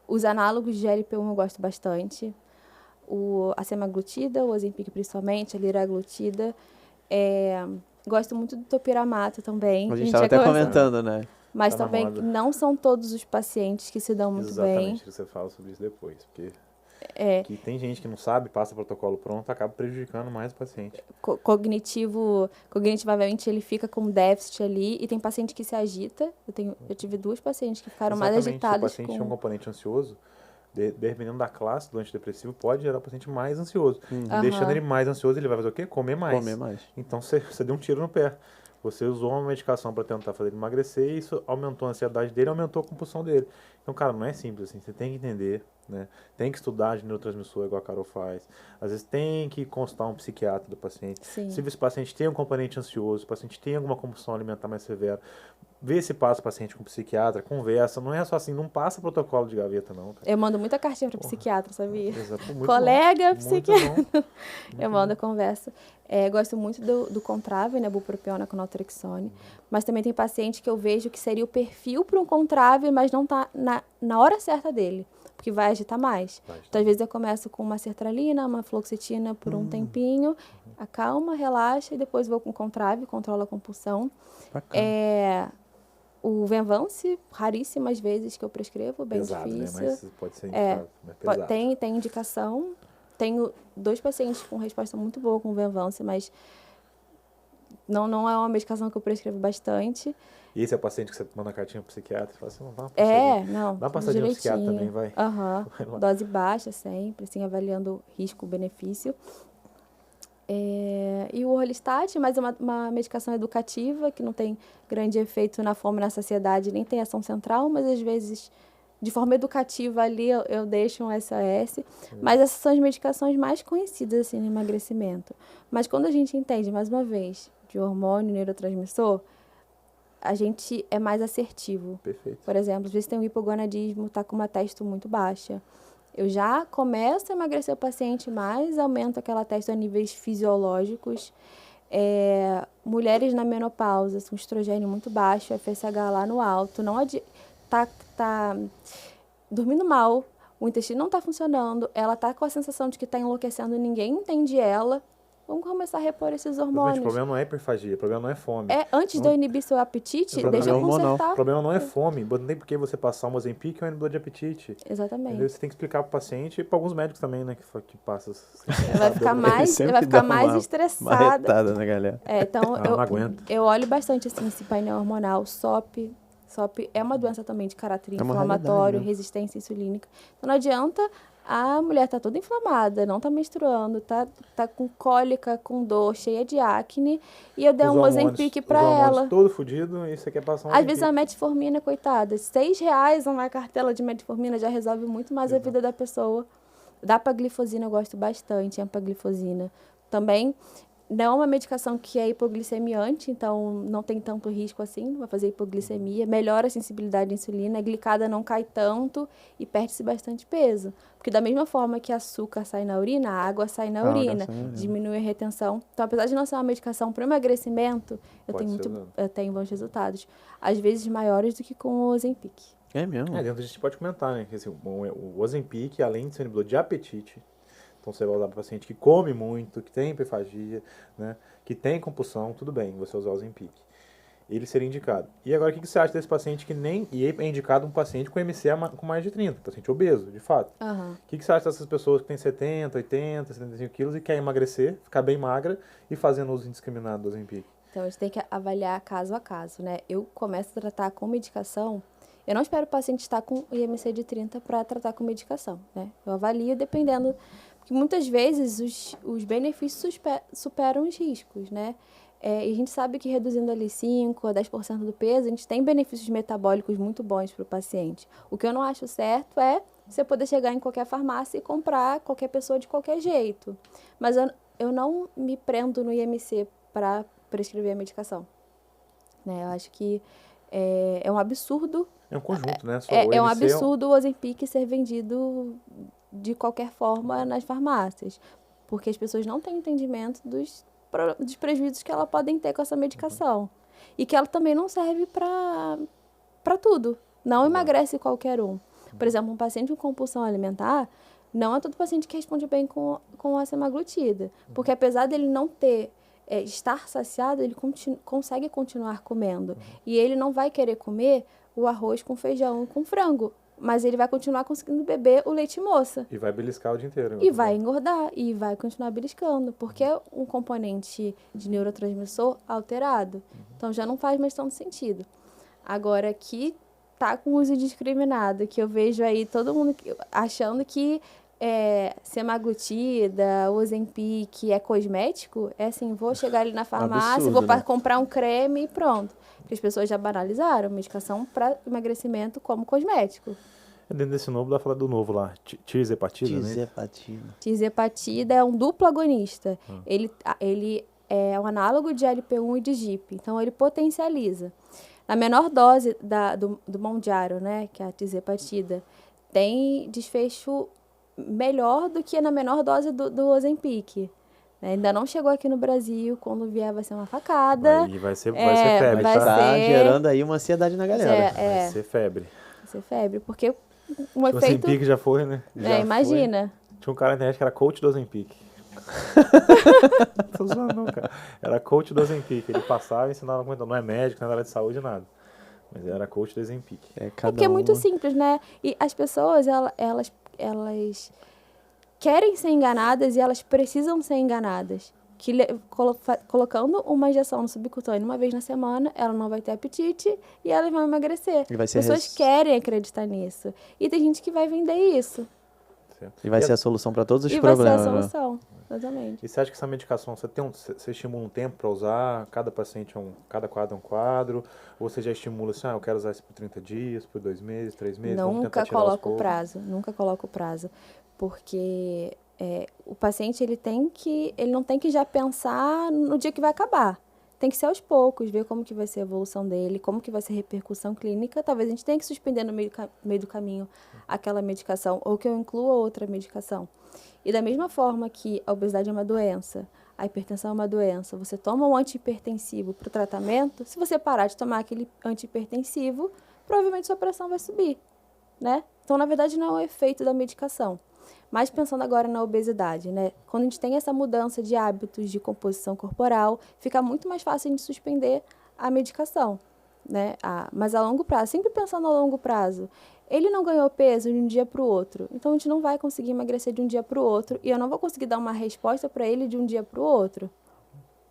Os análogos de GLP-1 eu gosto bastante. A semaglutida, o Ozempic principalmente, a liraglutida. Gosto muito do topiramato também. A gente estava até comentando, né? Mas também não são todos os pacientes que se dão muito bem. Exatamente, você fala sobre isso depois. Porque que tem gente que não sabe, passa o protocolo pronto, acaba prejudicando mais o paciente. Cognitivamente ele fica com déficit ali, e tem paciente que se agita. Eu tive 2 pacientes que ficaram mais agitadas. Se o paciente tem um componente ansioso, dependendo da classe do antidepressivo, pode gerar o paciente mais ansioso. Deixando ele mais ansioso, ele vai fazer o quê? Comer mais. Então você deu um tiro no pé. Você usou uma medicação para tentar fazer ele emagrecer, e isso aumentou a ansiedade dele, aumentou a compulsão dele. Então, cara, não é simples assim. Você tem que entender, né? Tem que estudar de neurotransmissor, igual a Carol faz. Às vezes tem que consultar um psiquiatra do paciente. Sim. Se esse paciente tem um componente ansioso, o paciente tem alguma compulsão alimentar mais severa, vê se passa o paciente com o psiquiatra, conversa. Não é só assim, não passa protocolo de gaveta, não. Cara. Eu mando muita cartinha para psiquiatra, sabia? Exato, Colega, bom, psiquiatra. Eu mando a conversa. Gosto muito do Contrave, né, bupropiona com naltrexone. Mas também tem paciente que eu vejo que seria o perfil para um Contrave, mas não está na hora certa dele, porque vai agitar mais. Então, às vezes eu começo com uma sertralina, uma fluoxetina por um tempinho, acalma, relaxa, e depois vou com Contrave, controla a compulsão. O Venvance, raríssimas vezes que eu prescrevo, bem pesado, difícil. Né? Mas pode ser indicado, pesado. Tem indicação. Tenho 2 pacientes com resposta muito boa com o Venvance, mas não é uma medicação que eu prescrevo bastante. E esse é o paciente que você manda a cartinha pro psiquiatra e fala assim, dá uma passadinha no psiquiatra também, vai. Dose baixa sempre, assim, avaliando risco-benefício. E o Orlistat, mas é uma medicação educativa, que não tem grande efeito na fome e na saciedade, nem tem ação central, mas às vezes, de forma educativa ali, eu deixo um SOS. Mas essas são as medicações mais conhecidas, assim, no emagrecimento. Mas quando a gente entende, mais uma vez, de hormônio, neurotransmissor, a gente é mais assertivo. Perfeito. Por exemplo, às vezes tem um hipogonadismo, tá com uma testo muito baixa. Eu já começo a emagrecer o paciente, mas aumento aquela testo a níveis fisiológicos. Mulheres na menopausa, com estrogênio muito baixo, FSH lá no alto, tá dormindo mal, o intestino não está funcionando, ela está com a sensação de que está enlouquecendo, ninguém entende ela. Vamos começar a repor esses hormônios. O problema não é hiperfagia, o problema não é fome. Antes de eu inibir seu apetite, O deixa eu consertar. O problema não é fome, não tem por que você passar um Ozempic ou um inibidor de apetite. Exatamente. Entendeu? Você tem que explicar para o paciente e para alguns médicos também, né, que passa. Vai ficar mais estressada. Marretada na galera. Então não aguento. Eu olho bastante assim, esse painel hormonal, SOP. SOP é uma doença também de caráter inflamatório, resistência insulínica. Então não adianta a mulher tá toda inflamada, não tá menstruando, tá com cólica, com dor, cheia de acne, e eu dei um Ozempic pra ela. Todo fudido, e você quer passar um Às vezes a metformina, coitada, R$6 uma cartela de metformina já resolve muito mais a vida da pessoa. Dapaglifosina eu gosto bastante, empaglifosina. Também não é uma medicação que é hipoglicemiante, então não tem tanto risco assim, não vai fazer hipoglicemia, melhora a sensibilidade à insulina, a glicada não cai tanto e perde-se bastante peso. Porque da mesma forma que açúcar sai na urina, a água sai na urina, diminui a retenção. Então, apesar de não ser uma medicação para emagrecimento, eu tenho bons resultados. Às vezes maiores do que com o Ozempic. É mesmo? Dentro a gente pode comentar, né? Que, assim, o Ozempic, além de ser um inibidor de apetite, então você vai usar para paciente que come muito, que tem hiperfagia, né, que tem compulsão, tudo bem, você usar o Ozempic. Ele seria indicado. E agora, o que você acha desse paciente que nem... E é indicado um paciente com MC com mais de 30, paciente obeso, de fato. O que você acha dessas pessoas que têm 70, 80, 75 quilos e querem emagrecer, ficar bem magra e fazendo uso indiscriminado do Ozempic? Então, a gente tem que avaliar caso a caso, né? Eu começo a tratar com medicação... Eu não espero o paciente estar com IMC de 30 para tratar com medicação, né? Eu avalio dependendo... Porque muitas vezes os benefícios superam os riscos, né? E a gente sabe que reduzindo ali 5% a 10% do peso, a gente tem benefícios metabólicos muito bons para o paciente. O que eu não acho certo é você poder chegar em qualquer farmácia e comprar qualquer pessoa de qualquer jeito. Mas eu não me prendo no IMC para prescrever a medicação. Né? Eu acho que é um absurdo. É um conjunto, né? É um absurdo o Ozempic ser vendido de qualquer forma nas farmácias, porque as pessoas não têm entendimento dos prejuízos que elas podem ter com essa medicação. E que ela também não serve para tudo. Não emagrece qualquer um. Por exemplo, um paciente com compulsão alimentar, não é todo paciente que responde bem com a semaglutida. Porque apesar dele não estar saciado, ele consegue continuar comendo. E ele não vai querer comer o arroz com feijão e com frango. Mas ele vai continuar conseguindo beber o leite moça. E vai beliscar o dia inteiro. E vai engordar, e vai continuar beliscando, porque é um componente de neurotransmissor alterado. Então, já não faz mais tanto sentido. Agora, que tá com uso indiscriminado, que eu vejo aí todo mundo achando que semaglutida, Ozempic é cosmético, é assim, vou chegar ali na farmácia, vou comprar um creme e pronto. Porque as pessoas já banalizaram medicação para emagrecimento como cosmético. Dentro desse novo, dá pra falar do novo lá, tirzepatida, né? Tirzepatida é um duplo agonista. Ele é um análogo de LP1 e de GIP, então ele potencializa. Na menor dose do Mounjaro, né, que é a tirzepatida, tem desfecho melhor do que na menor dose do Ozempic. Ainda não chegou aqui no Brasil, quando vier vai ser uma facada. Vai ser febre, vai estar gerando aí uma ansiedade na galera. Vai ser febre. Vai ser febre, porque um o efeito... Ozempic já foi, né? Imagina. Foi. Tinha um cara na internet que era coach do Ozempic. Tô zoando não, cara. Era coach do Ozempic. Ele passava e ensinava como não é médico, não é área de saúde, nada. Mas era coach do Ozempic. Porque é muito simples, né? E as pessoas, elas querem ser enganadas e elas precisam ser enganadas. Colocando uma injeção no subcutâneo uma vez na semana, ela não vai ter apetite e elas vão emagrecer. As pessoas querem acreditar nisso. E tem gente que vai vender isso. E vai ser a solução para todos os problemas. Vai ser a solução, exatamente. E você acha que essa medicação, você estimula um tempo para usar? Cada paciente, cada quadro é um quadro? Ou você já estimula assim, eu quero usar isso por 30 dias, por 2 meses, 3 meses? Nunca coloco prazo, porque o paciente ele não tem que já pensar no dia que vai acabar. tem que ser aos poucos, ver como que vai ser a evolução dele, como que vai ser a repercussão clínica. Talvez a gente tenha que suspender no meio do caminho aquela medicação, ou que eu inclua outra medicação. E da mesma forma que a obesidade é uma doença, a hipertensão é uma doença, você toma um antihipertensivo para o tratamento, se você parar de tomar aquele antihipertensivo, provavelmente sua pressão vai subir, né? Então, na verdade, não é o efeito da medicação. Mas pensando agora na obesidade, né? Quando a gente tem essa mudança de hábitos de composição corporal, fica muito mais fácil a gente suspender a medicação, né? Mas a longo prazo, sempre pensando a longo prazo, ele não ganhou peso de um dia para o outro, então a gente não vai conseguir emagrecer de um dia para o outro e eu não vou conseguir dar uma resposta para ele de um dia para o outro.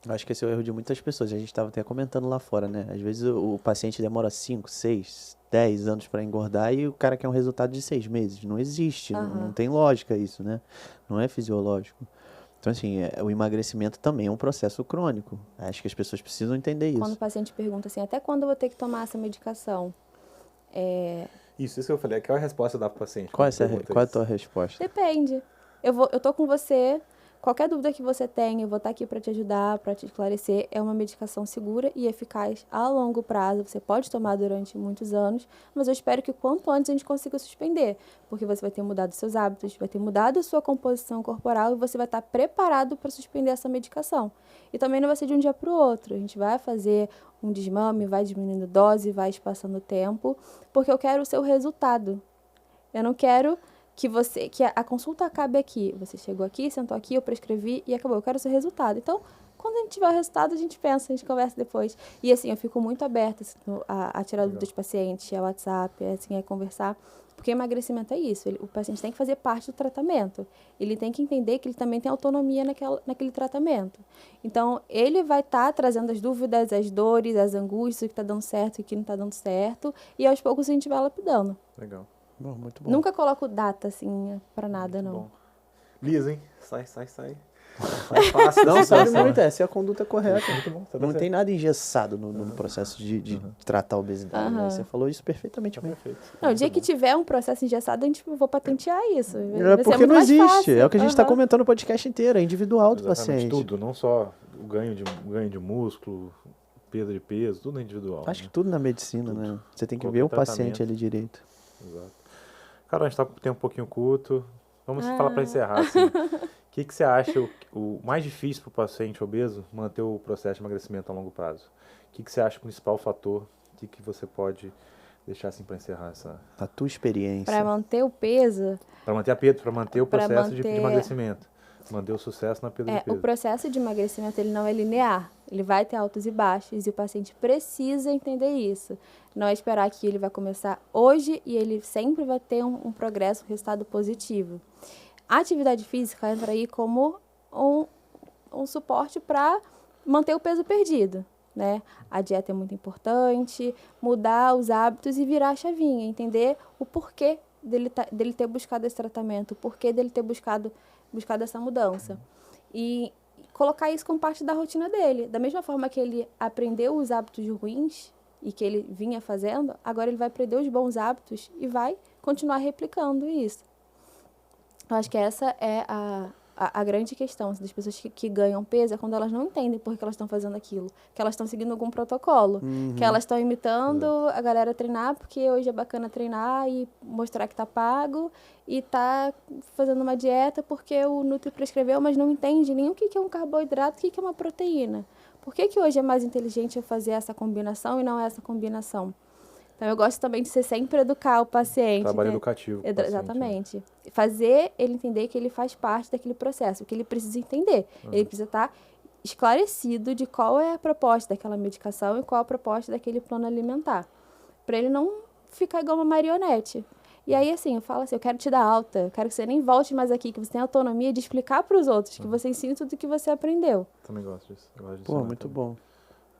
Acho que esse é o erro de muitas pessoas. A gente estava até comentando lá fora, né? Às vezes o paciente demora 5, 6, 10 anos para engordar e o cara quer um resultado de 6 meses. Não existe, não tem lógica isso, né? Não é fisiológico. Então, assim, o emagrecimento também é um processo crônico. Acho que as pessoas precisam entender isso. Quando o paciente pergunta assim, até quando eu vou ter que tomar essa medicação? Isso que eu falei. Qual é a resposta da paciente? Qual é a tua resposta? Depende. Eu tô com você. Qualquer dúvida que você tenha, eu vou estar aqui para te ajudar, para te esclarecer. É uma medicação segura e eficaz a longo prazo. Você pode tomar durante muitos anos, mas eu espero que quanto antes a gente consiga suspender, porque você vai ter mudado seus hábitos, vai ter mudado a sua composição corporal e você vai estar preparado para suspender essa medicação. E também não vai ser de um dia para o outro. A gente vai fazer um desmame, vai diminuindo dose, vai espaçando o tempo, porque eu quero o seu resultado. Eu não quero que a consulta acabe aqui. Você chegou aqui, sentou aqui, eu prescrevi e acabou. Eu quero o seu resultado. Então, quando a gente tiver o resultado, a gente pensa, a gente conversa depois. E assim, eu fico muito aberta assim, a tirar dúvidas dos pacientes, a WhatsApp, assim, a conversar. Porque emagrecimento é isso. O paciente tem que fazer parte do tratamento. Ele tem que entender que ele também tem autonomia naquele tratamento. Então, ele vai estar trazendo as dúvidas, as dores, as angústias, o que está dando certo e o que não está dando certo. E aos poucos a gente vai lapidando. Legal. Bom, muito bom. Nunca coloco data, assim, pra nada, Muito não. bom. Lisa, hein? Sai. Mais fácil. Não, sabe muito, essa é a conduta correta. Muito bom. Não tem nada engessado no processo de tratar a obesidade. Né? Você falou isso perfeitamente bem. Perfeito. Não, o dia que tiver um processo engessado, a gente vou patentear isso. É Vai ser porque muito não mais existe. fácil. É o que a gente está comentando no podcast inteiro. É individual do Exatamente, paciente. tudo. Não só o ganho de músculo, perda de peso, tudo é individual. Acho né? que tudo na medicina, Tudo. né? Você tem que Qualquer ver o paciente tratamento. ali direito. Exato. Cara, a gente tá com o tempo um pouquinho curto. Vamos falar para encerrar, assim. O que você acha o mais difícil para o paciente obeso manter o processo de emagrecimento a longo prazo? O que você acha o principal fator? O que você pode deixar assim para encerrar essa... A tua experiência. Para manter o peso... Para manter o processo de emagrecimento. Manter o sucesso na perda de peso. O processo de emagrecimento ele não é linear. Ele vai ter altos e baixos e o paciente precisa entender isso. Não é esperar que ele vai começar hoje e ele sempre vai ter um progresso, um resultado positivo. A atividade física entra aí como um suporte para manter o peso perdido, né? A dieta é muito importante, mudar os hábitos e virar a chavinha, entender o porquê dele ter buscado esse tratamento, o porquê dele ter buscado essa mudança. E colocar isso como parte da rotina dele. Da mesma forma que ele aprendeu os hábitos ruins e que ele vinha fazendo, agora ele vai aprender os bons hábitos e vai continuar replicando isso. Eu acho que essa é a grande questão das pessoas que ganham peso, é quando elas não entendem por que elas estão fazendo aquilo, que elas estão seguindo algum protocolo, que elas estão imitando a galera treinar, porque hoje é bacana treinar e mostrar que tá pago, e tá fazendo uma dieta porque o Nutri prescreveu, mas não entende nem o que é um carboidrato, o que é uma proteína. Por que hoje é mais inteligente eu fazer essa combinação e não essa combinação? Então, eu gosto também de ser sempre educar o paciente. Trabalho educativo. Exatamente. Fazer ele entender que ele faz parte daquele processo, que ele precisa entender. Ele precisa estar esclarecido de qual é a proposta daquela medicação e qual a proposta daquele plano alimentar. Para ele não ficar igual uma marionete. E aí, assim, eu falo assim, eu quero te dar alta, eu quero que você nem volte mais aqui, que você tenha autonomia de explicar para os outros, que você ensine tudo que você aprendeu. Também gosto disso. Pô, muito bom.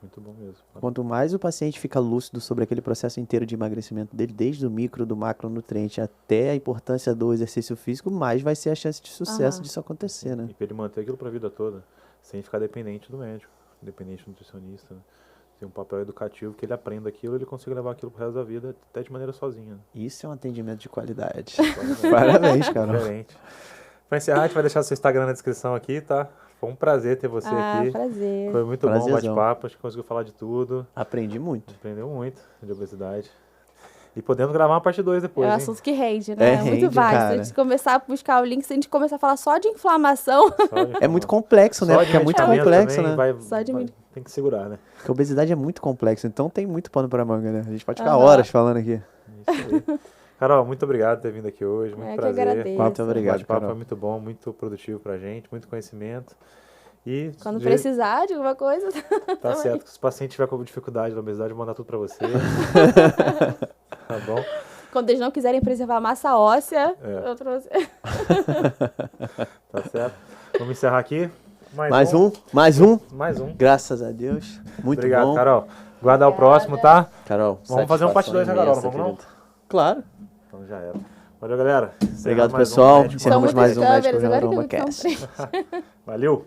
Muito bom mesmo. Quanto mais o paciente fica lúcido sobre aquele processo inteiro de emagrecimento dele, desde o micro, do macronutriente até a importância do exercício físico, mais vai ser a chance de sucesso disso acontecer, né? E para ele manter aquilo para a vida toda, sem ficar dependente do médico, dependente do nutricionista, né? Tem um papel educativo que ele aprenda aquilo e ele consiga levar aquilo pro resto da vida, até de maneira sozinha. Isso é um atendimento de qualidade. Parabéns, cara. Diferente. Para encerrar, a gente vai deixar seu Instagram na descrição aqui, tá? Foi um prazer ter você aqui. Prazer. Foi muito bom o Prazerzão. bate-papo, acho que conseguiu falar de tudo. Aprendi muito. Aprendeu muito de obesidade. E podemos gravar uma parte 2 depois, É um hein? assunto que rende, né? É, muito rende, vasto. cara. Se a gente começar a buscar o link, se a gente começar a falar só de inflamação, Só de É muito complexo, né? Só de Porque é muito medicamento complexo, também, né? Só de med- tem que segurar, né? Porque a obesidade é muito complexo, então tem muito pano pra manga, né? A gente pode ficar Aham. horas falando aqui. Isso aí. Carol, muito obrigado por ter vindo aqui hoje. Muito que prazer. agradeço. Muito O obrigado, bate-papo Carol. foi muito bom, muito produtivo pra gente, muito conhecimento. E quando de- precisar de alguma coisa. Tá certo. Se o paciente tiver com dificuldade da obesidade, eu vou mandar tudo pra você. Tá bom? Quando eles não quiserem preservar a massa óssea, É. eu trouxe. Tá certo. Vamos encerrar aqui. Mais um. Mais um. Graças a Deus. Muito Obrigado, bom. Carol. Guardar o próximo, tá? Carol, Vamos fazer um parte satisfação 2, né, Carol? imensa, Não vamos, não? querido. Claro. Então já era. Valeu, galera. Obrigado, Mais um pessoal. Médico Encerramos São mais muitas um Médico câmeras, agora Neuroma que eu vi que Cast. são 3. Valeu.